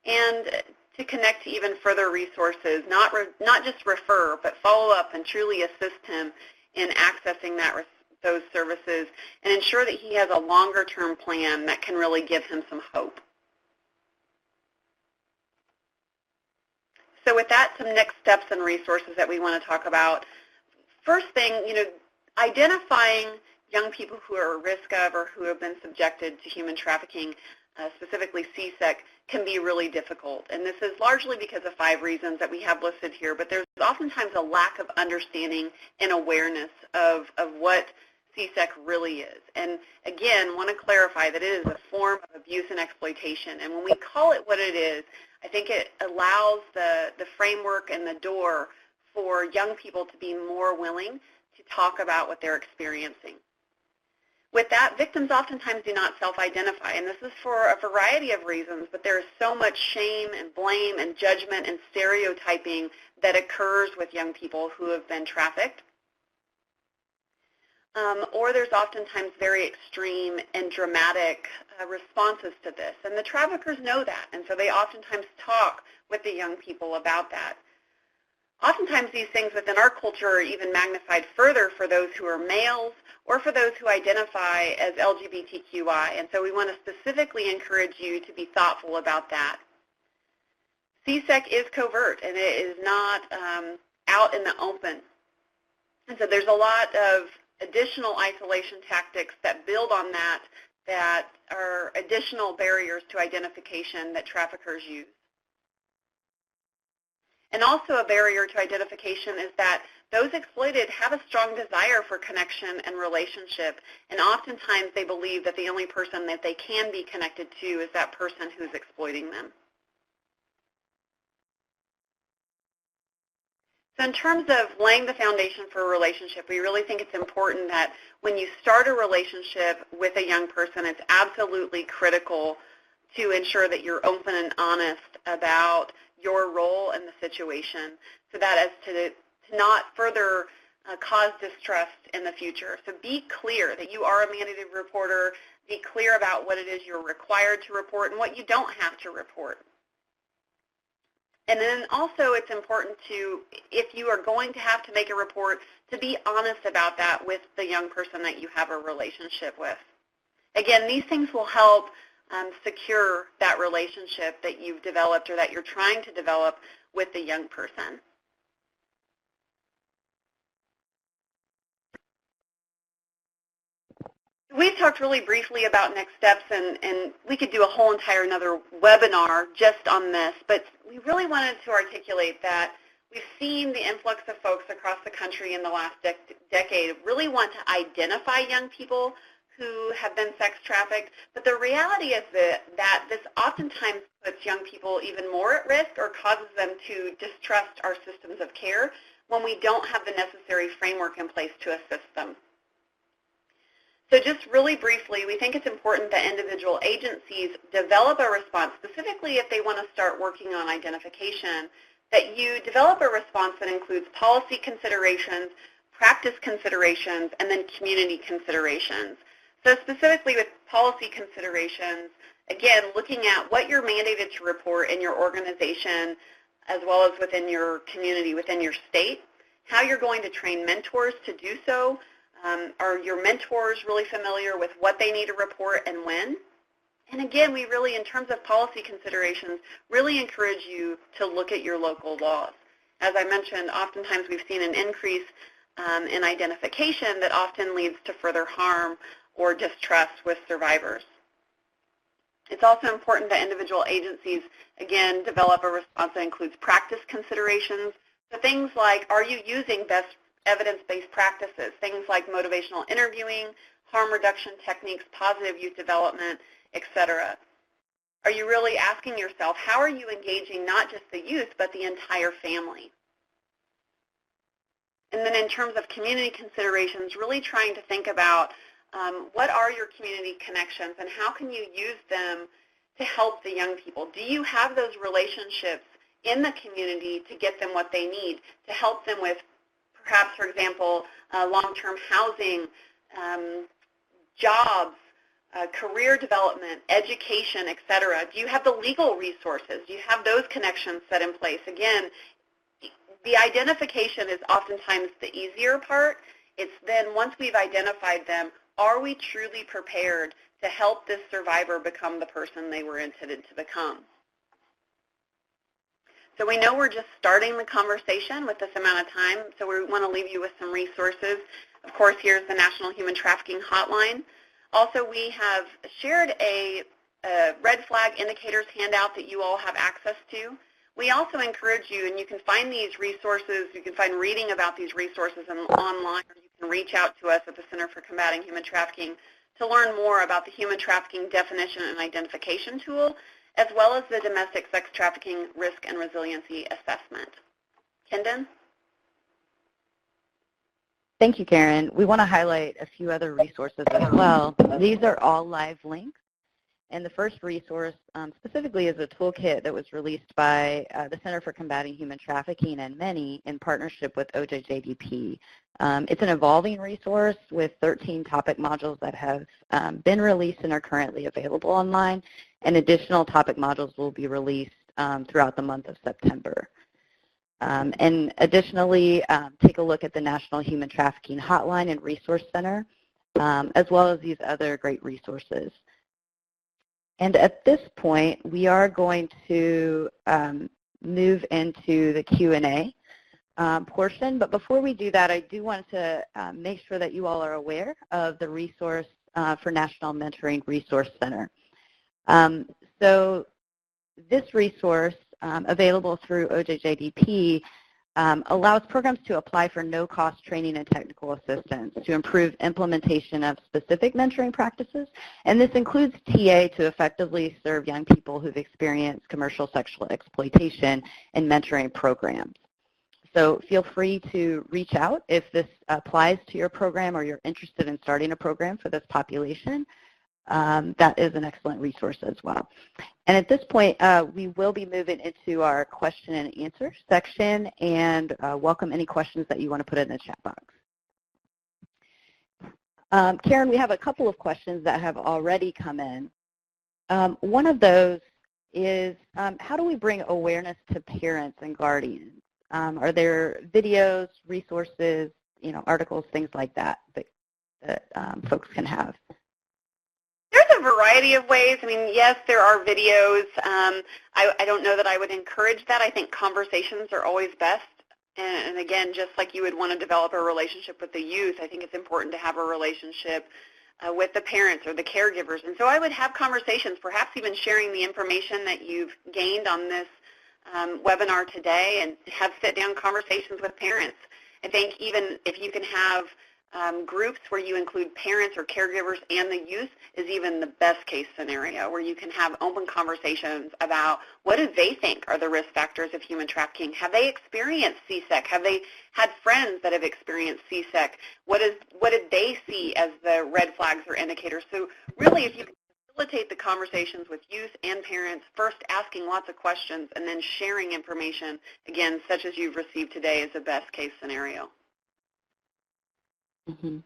and to connect to even further resources, not just refer, but follow up and truly assist him in accessing those services and ensure that he has a longer-term plan that can really give him some hope. So with that, some next steps and resources that we want to talk about. First thing, identifying young people who are at risk of or who have been subjected to human trafficking, specifically CSEC, can be really difficult. And this is largely because of 5 reasons that we have listed here, but there's oftentimes a lack of understanding and awareness of what CSEC really is. And again, want to clarify that it is a form of abuse and exploitation. And when we call it what it is, I think it allows the framework and the door for young people to be more willing to talk about what they're experiencing. With that, victims oftentimes do not self-identify, and this is for a variety of reasons, but there is so much shame and blame and judgment and stereotyping that occurs with young people who have been trafficked. Or there's oftentimes very extreme and dramatic responses to this, and the traffickers know that, and so they oftentimes talk with the young people about that. Oftentimes these things within our culture are even magnified further for those who are males or for those who identify as LGBTQI, and so we want to specifically encourage you to be thoughtful about that. CSEC is covert, and it is not out in the open, and so there's a lot of additional isolation tactics that build on that that are additional barriers to identification that traffickers use. And also a barrier to identification is that those exploited have a strong desire for connection and relationship, and oftentimes they believe that the only person that they can be connected to is that person who's exploiting them. So in terms of laying the foundation for a relationship, we really think it's important that when you start a relationship with a young person, it's absolutely critical to ensure that you're open and honest about your role in the situation so that as to not further cause distrust in the future. So be clear that you are a mandated reporter. Be clear about what it is you're required to report and what you don't have to report. And then also it's important to, if you are going to have to make a report, to be honest about that with the young person that you have a relationship with. Again, these things will help secure that relationship that you've developed or that you're trying to develop with the young person. We've talked really briefly about next steps, and we could do a whole entire another webinar just on this, but we really wanted to articulate that we've seen the influx of folks across the country in the last decade really want to identify young people who have been sex trafficked, but the reality is that this oftentimes puts young people even more at risk or causes them to distrust our systems of care when we don't have the necessary framework in place to assist them. So just really briefly, we think it's important that individual agencies develop a response, specifically if they want to start working on identification, that you develop a response that includes policy considerations, practice considerations, and then community considerations. So specifically with policy considerations, again, looking at what you're mandated to report in your organization as well as within your community, within your state, how you're going to train mentors to do so. Are your mentors really familiar with what they need to report and when? And again, we really, in terms of policy considerations, really encourage you to look at your local laws. As I mentioned, oftentimes we've seen an increase in identification that often leads to further harm or distrust with survivors. It's also important that individual agencies, again, develop a response that includes practice considerations. So things like, are you using best evidence-based practices, things like motivational interviewing, harm reduction techniques, positive youth development, etc. Are you really asking yourself, how are you engaging not just the youth, but the entire family? And then in terms of community considerations, really trying to think about what are your community connections and how can you use them to help the young people? Do you have those relationships in the community to get them what they need, to help them with perhaps, for example, long-term housing, jobs, career development, education, etc. Do you have the legal resources? Do you have those connections set in place? Again, the identification is oftentimes the easier part. It's then once we've identified them, are we truly prepared to help this survivor become the person they were intended to become? So we know we're just starting the conversation with this amount of time, so we want to leave you with some resources. Of course, here's the National Human Trafficking Hotline. Also, we have shared a red flag indicators handout that you all have access to. We also encourage you, and you can find these resources, you can find reading about these resources online, or you can reach out to us at the Center for Combating Human Trafficking to learn more about the Human Trafficking Definition and Identification Tool, as well as the Domestic Sex Trafficking Risk and Resiliency Assessment. Kendon? Thank you, Karen. We want to highlight a few other resources as well. These are all live links. And the first resource specifically is a toolkit that was released by the Center for Combating Human Trafficking and many in partnership with OJJDP. It's an evolving resource with 13 topic modules that have been released and are currently available online, and additional topic modules will be released throughout the month of September. And additionally, take a look at the National Human Trafficking Hotline and Resource Center, as well as these other great resources. And at this point, we are going to move into the Q&A portion. But before we do that, I do want to make sure that you all are aware of the resource for National Mentoring Resource Center. So this resource, available through OJJDP, allows programs to apply for no-cost training and technical assistance to improve implementation of specific mentoring practices, and this includes TA to effectively serve young people who've experienced commercial sexual exploitation in mentoring programs. So feel free to reach out if this applies to your program or you're interested in starting a program for this population. That is an excellent resource as well. And at this point, we will be moving into our question and answer section, and welcome any questions that you want to put in the chat box. Karen, we have a couple of questions that have already come in. One of those is, how do we bring awareness to parents and guardians? Are there videos, resources, articles, things like that that folks can have? There's a variety of ways. I mean, yes, there are videos. I don't know that I would encourage that. I think conversations are always best. And again, just like you would want to develop a relationship with the youth, I think it's important to have a relationship with the parents or the caregivers. And so I would have conversations, perhaps even sharing the information that you've gained on this webinar today, and have sit-down conversations with parents. I think even if you can have groups where you include parents or caregivers and the youth is even the best case scenario, where you can have open conversations about what do they think are the risk factors of human trafficking. Have they experienced CSEC? Have they had friends that have experienced CSEC? What did they see as the red flags or indicators? So really, if you can facilitate the conversations with youth and parents, first asking lots of questions and then sharing information, again, such as you've received today, is the best case scenario. Mm-hmm.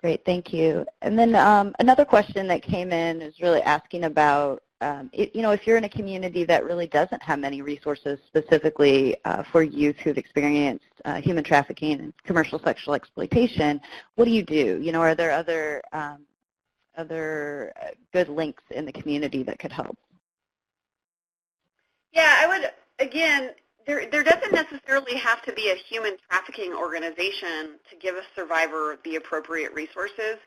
Great, thank you. And then another question that came in is really asking about, if you're in a community that really doesn't have many resources specifically for youth who've experienced human trafficking and commercial sexual exploitation, what do you do? Are there other good links in the community that could help? Yeah, I would, again, there doesn't necessarily have to be a human trafficking organization to give a survivor the appropriate resources.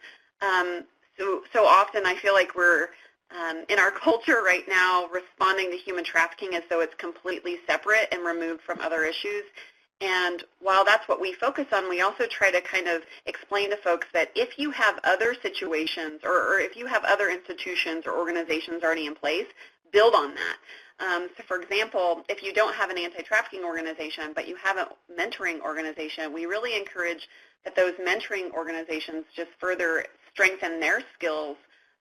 So often I feel like we're in our culture right now responding to human trafficking as though it's completely separate and removed from other issues. And while that's what we focus on, we also try to kind of explain to folks that if you have other situations or if you have other institutions or organizations already in place, build on that. So for example, if you don't have an anti-trafficking organization, but you have a mentoring organization, we really encourage that those mentoring organizations just further strengthen their skills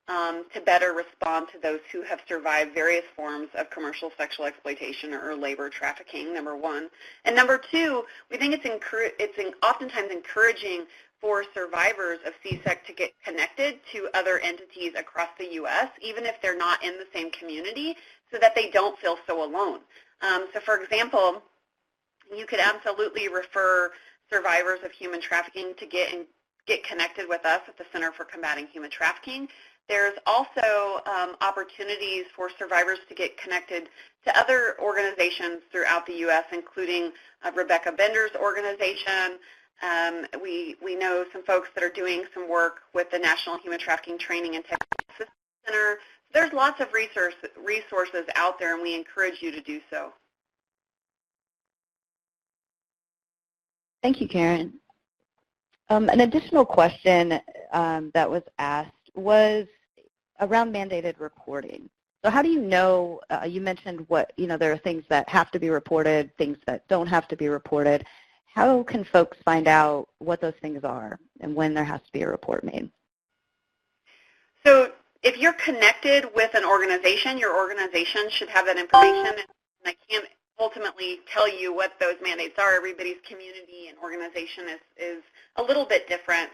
to better respond to those who have survived various forms of commercial sexual exploitation or labor trafficking, number one. And number two, we think it's oftentimes encouraging for survivors of CSEC to get connected to other entities across the U.S., even if they're not in the same community, so that they don't feel so alone. So for example, you could absolutely refer survivors of human trafficking to get connected with us at the Center for Combating Human Trafficking. There's also opportunities for survivors to get connected to other organizations throughout the U.S., including Rebecca Bender's organization. We know some folks that are doing some work with the National Human Trafficking Training and Technical Assistance Center. There's lots of resources out there, and we encourage you to do so. Thank you, Karen. An additional question that was asked was around mandated reporting. So how do you know, you mentioned there are things that have to be reported, things that don't have to be reported. how can folks find out what those things are and when there has to be a report made? So if you're connected with an organization, your organization should have that information. And I can't ultimately tell you what those mandates are. Everybody's community and organization is a little bit different.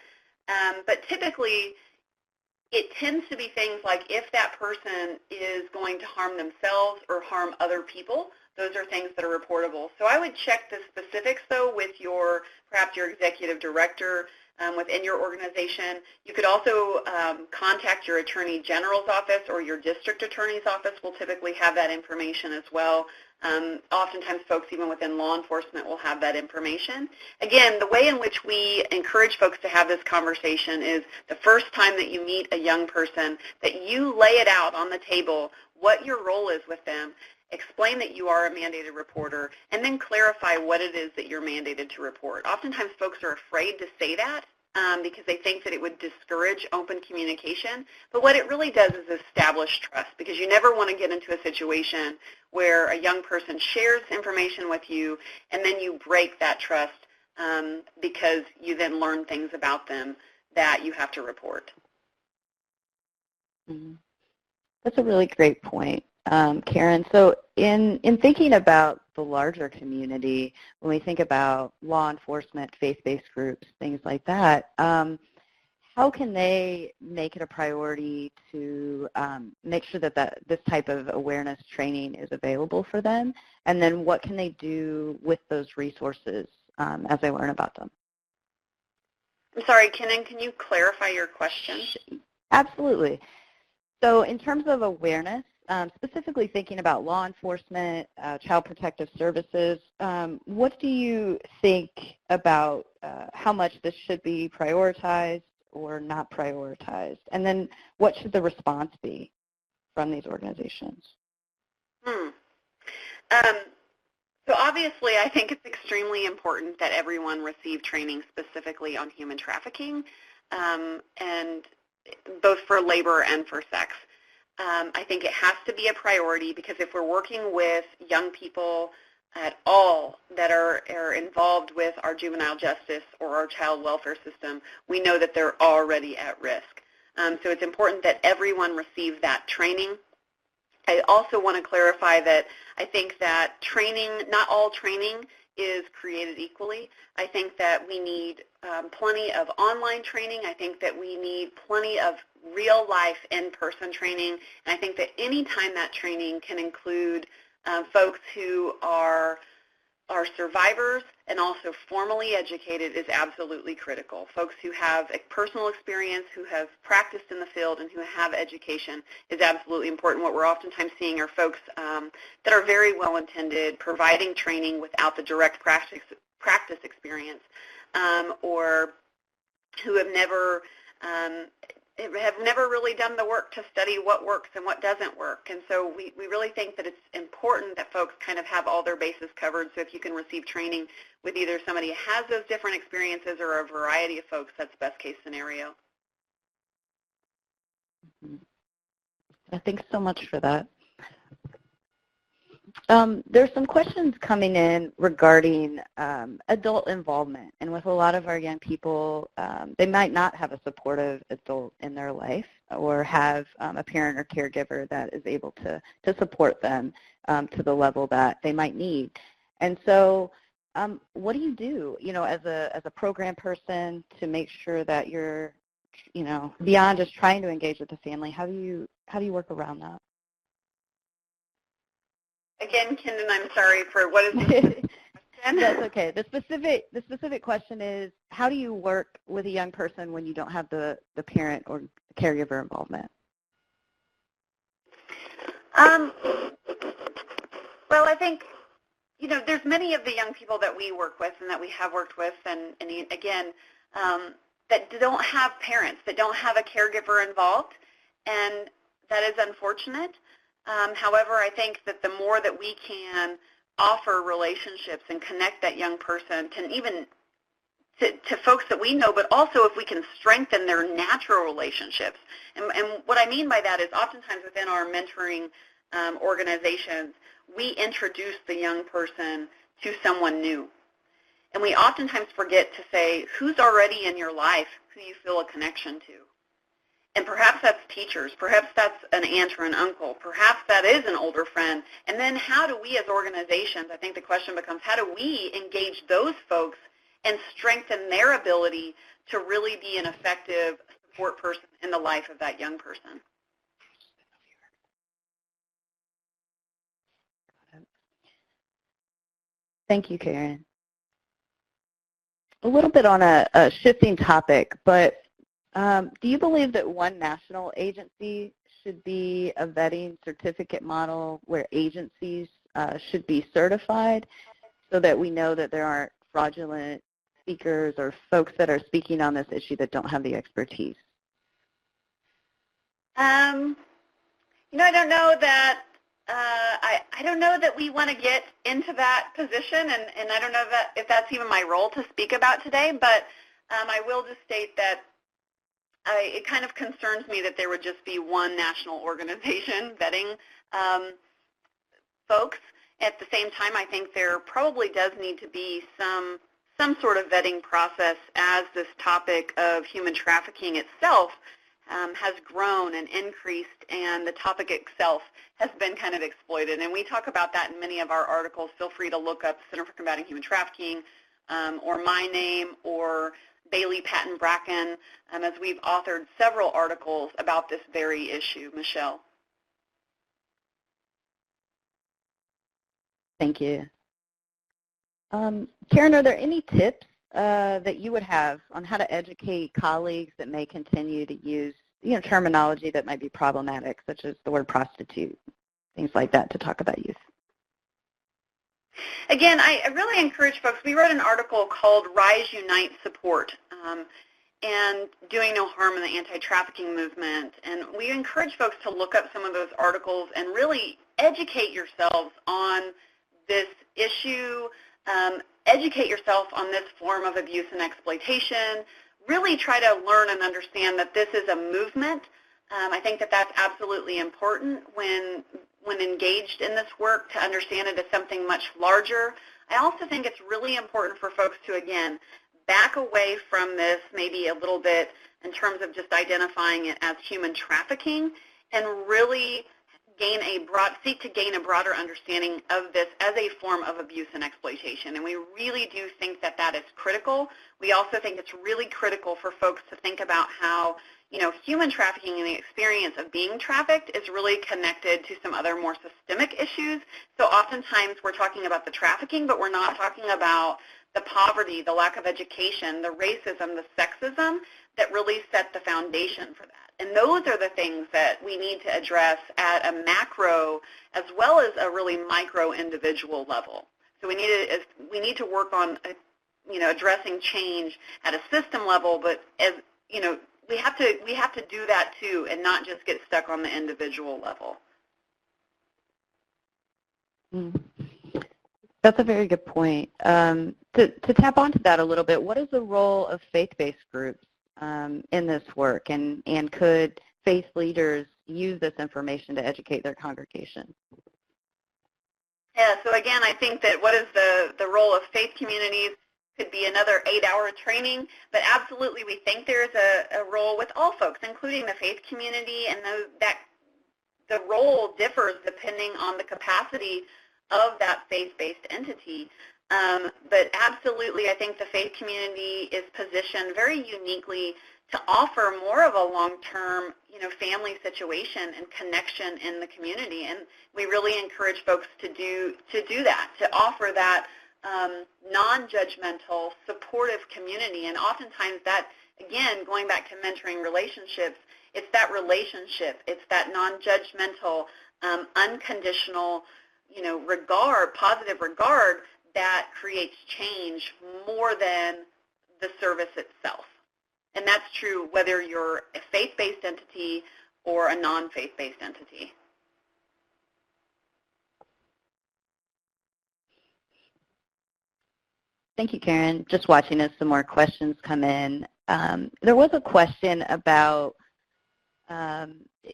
But typically, it tends to be things like if that person is going to harm themselves or harm other people, those are things that are reportable. So I would check the specifics, though, with perhaps your executive director within your organization. You could also contact your attorney general's office, or your district attorney's office will typically have that information as well. Oftentimes folks even within law enforcement will have that information. Again, the way in which we encourage folks to have this conversation is the first time that you meet a young person, that you lay it out on the table what your role is with them, explain that you are a mandated reporter, and then clarify what it is that you're mandated to report. Oftentimes folks are afraid to say that because they think that it would discourage open communication. But what it really does is establish trust, because you never want to get into a situation where a young person shares information with you and then you break that trust because you then learn things about them that you have to report. Mm-hmm. That's a really great point, Karen. So in thinking about the larger community, when we think about law enforcement, faith-based groups, things like that, how can they make it a priority to make sure that this type of awareness training is available for them? And then what can they do with those resources as they learn about them? I'm sorry, Kenan, can you clarify your question? Absolutely. So in terms of awareness, specifically thinking about law enforcement, child protective services, what do you think about how much this should be prioritized or not prioritized? And then what should the response be from these organizations? So obviously, I think it's extremely important that everyone receive training specifically on human trafficking, and both for labor and for sex. I think it has to be a priority, because if we're working with young people at all that are involved with our juvenile justice or our child welfare system, we know that they're already at risk. So it's important that everyone receive that training. I also want to clarify that I think that training, not all training is created equally. I think that we need plenty of online training. I think that we need plenty of real-life in-person training. And I think that any time that training can include folks who are survivors and also formally educated is absolutely critical. Folks who have a personal experience, who have practiced in the field, and who have education is absolutely important. What we're oftentimes seeing are folks that are very well-intended, providing training without the direct practice experience, or who have never really done the work to study what works and what doesn't work. And so we really think that it's important that folks kind of have all their bases covered. So if you can receive training with either somebody who has those different experiences or a variety of folks, that's best case scenario. Thanks so much for that. There's some questions coming in regarding adult involvement, and with a lot of our young people, they might not have a supportive adult in their life or have a parent or caregiver that is able to support them to the level that they might need. And so what do you do, as a program person to make sure that you're, beyond just trying to engage with the family? How do you work around that? Again, Kendon, I'm sorry for what is the question? That's okay. The specific question is, how do you work with a young person when you don't have the parent or caregiver involvement? Well, I think, there's many of the young people that we work with and that we have worked with, and again, that don't have parents, that don't have a caregiver involved, and that is unfortunate. However, I think that the more that we can offer relationships and connect that young person even to folks that we know, but also if we can strengthen their natural relationships. And what I mean by that is oftentimes within our mentoring organizations, we introduce the young person to someone new. And we oftentimes forget to say who's already in your life who you feel a connection to. And perhaps that's teachers, perhaps that's an aunt or an uncle, perhaps that is an older friend. And then how do we as organizations, I think the question becomes, how do we engage those folks and strengthen their ability to really be an effective support person in the life of that young person? Thank you, Karen. A little bit on a shifting topic, but do you believe that one national agency should be a vetting certificate model where agencies should be certified so that we know that there aren't fraudulent speakers or folks that are speaking on this issue that don't have the expertise? You know, I don't know that I don't know that we want to get into that position, and I don't know that if that's even my role to speak about today, but I will just state that it kind of concerns me that there would just be one national organization vetting folks. At the same time, I think there probably does need to be some sort of vetting process as this topic of human trafficking itself has grown and increased, and the topic itself has been kind of exploited. And we talk about that in many of our articles. Feel free to look up Center for Combating Human Trafficking or my name or Bailey Patton Bracken, as we've authored several articles about this very issue. Michelle. Thank you. Karen, are there any tips that you would have on how to educate colleagues that may continue to use terminology that might be problematic, such as the word prostitute, things like that, to talk about youth? Again, I really encourage folks. We wrote an article called Rise, Unite, Support, and Doing No Harm in the Anti-Trafficking Movement. And we encourage folks to look up some of those articles and really educate yourselves on this issue, educate yourself on this form of abuse and exploitation, really try to learn and understand that this is a movement. I think that that's absolutely important when engaged in this work, to understand it as something much larger. I also think it's really important for folks to, again, back away from this maybe a little bit in terms of just identifying it as human trafficking, and really seek to gain a broader understanding of this as a form of abuse and exploitation. And we really do think that that is critical. We also think it's really critical for folks to think about how human trafficking and the experience of being trafficked is really connected to some other more systemic issues. So oftentimes we're talking about the trafficking, but we're not talking about the poverty, the lack of education, the racism, the sexism that really set the foundation for that. And those are the things that we need to address at a macro as well as a really micro individual level. So we need to work on addressing change at a system level, but as we have to do that too, and not just get stuck on the individual level. That's a very good point. To tap onto that a little bit, what is the role of faith-based groups in this work, and could faith leaders use this information to educate their congregation? Yeah, so again, I think that what is the role of faith communities could be another 8-hour training, but absolutely we think there's a role with all folks, including the faith community, and that the role differs depending on the capacity of that faith-based entity. But absolutely, I think the faith community is positioned very uniquely to offer more of a long-term, family situation and connection in the community. And we really encourage folks to do that, to offer that non-judgmental, supportive community. And oftentimes that, again, going back to mentoring relationships, it's that relationship, it's that non-judgmental, unconditional, regard, positive regard, that creates change more than the service itself. And that's true whether you're a faith-based entity or a non-faith-based entity. Thank you, Karen. Just watching as some more questions come in. There was a question about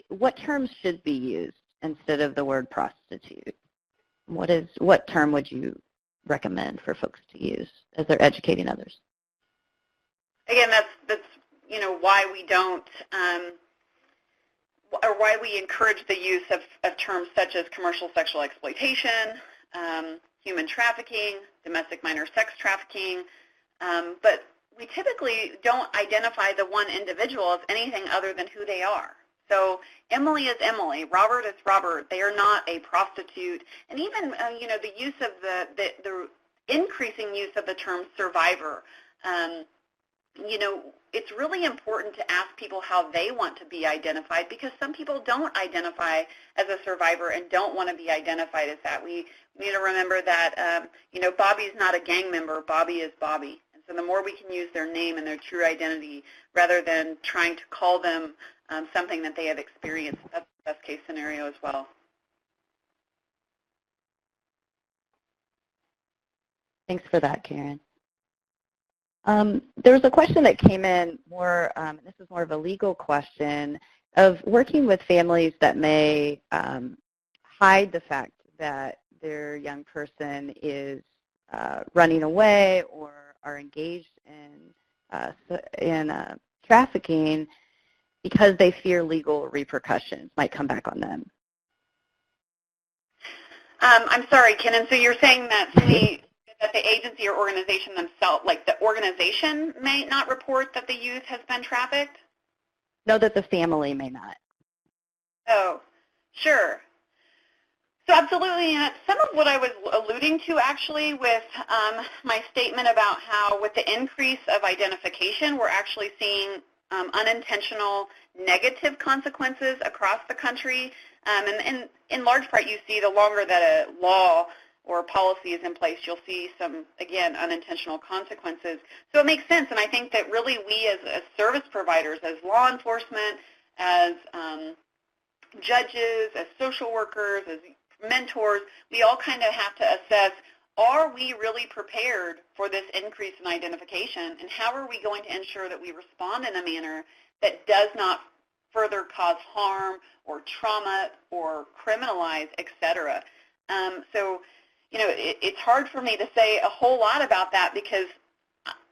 what terms should be used instead of the word prostitute. What term would you recommend for folks to use as they're educating others? Again, that's why we don't, or why we encourage the use of terms such as commercial sexual exploitation, human trafficking, domestic minor sex trafficking, but we typically don't identify the one individual as anything other than who they are. So Emily is Emily, Robert is Robert. They are not a prostitute, and even the use of the increasing use of the term survivor. It's really important to ask people how they want to be identified, because some people don't identify as a survivor and don't want to be identified as that. We need to remember that, Bobby's not a gang member. Bobby is Bobby. And so the more we can use their name and their true identity rather than trying to call them something that they have experienced, that's the best case scenario as well. Thanks for that, Karen. There was a question that came in more, this is more of a legal question, of working with families that may hide the fact that their young person is running away or are engaged in trafficking because they fear legal repercussions might come back on them. I'm sorry, Ken, and so you're saying that that the agency or organization themselves, like the organization, may not report that the youth has been trafficked? No, that the family may not. Oh, sure. So absolutely, and that's some of what I was alluding to actually with my statement about how with the increase of identification, we're actually seeing unintentional negative consequences across the country. And in large part, you see the longer that a law or policy is in place, you'll see some, again, unintentional consequences. So it makes sense, and I think that really we as service providers, as law enforcement, as judges, as social workers, as mentors, we all kind of have to assess, are we really prepared for this increase in identification, and how are we going to ensure that we respond in a manner that does not further cause harm or trauma or criminalize, et cetera. So, it's hard for me to say a whole lot about that, because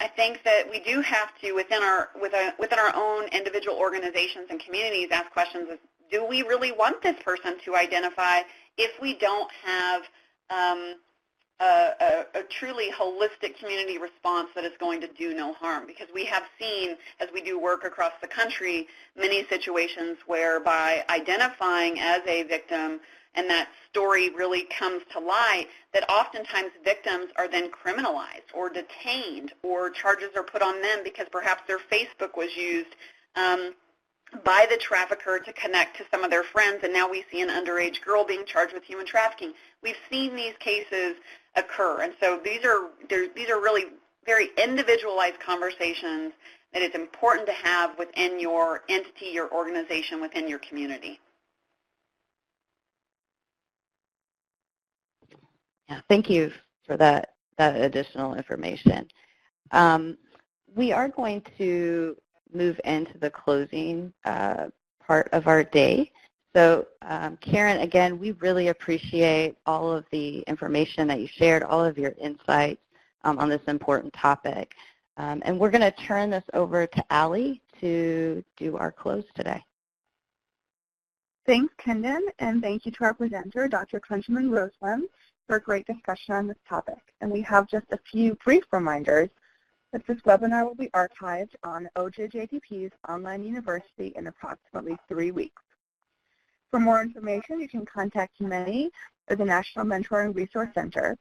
I think that we do have to, within our own individual organizations and communities, ask questions of, do we really want this person to identify if we don't have a truly holistic community response that is going to do no harm? Because we have seen, as we do work across the country, many situations where by identifying as a victim and that story really comes to light, that oftentimes victims are then criminalized or detained, or charges are put on them because perhaps their Facebook was used by the trafficker to connect to some of their friends, and now we see an underage girl being charged with human trafficking. We've seen these cases occur, and so these are really very individualized conversations that it's important to have within your entity, your organization, within your community. Yeah, thank you for that additional information. We are going to move into the closing part of our day. So Karen, again, we really appreciate all of the information that you shared, all of your insights on this important topic. And we're going to turn this over to Allie to do our close today. Thanks, Kendon, and thank you to our presenter, Dr. Countryman Roseland, for a great discussion on this topic. And we have just a few brief reminders that this webinar will be archived on OJJDP's online university in approximately 3 weeks. For more information, you can contact me or the National Mentoring Resource Center.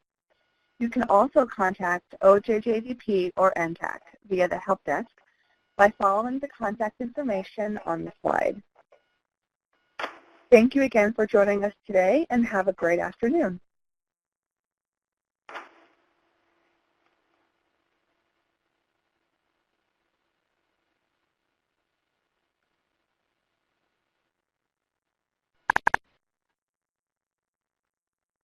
You can also contact OJJDP or NTTAC via the Help Desk by following the contact information on the slide. Thank you again for joining us today, and have a great afternoon.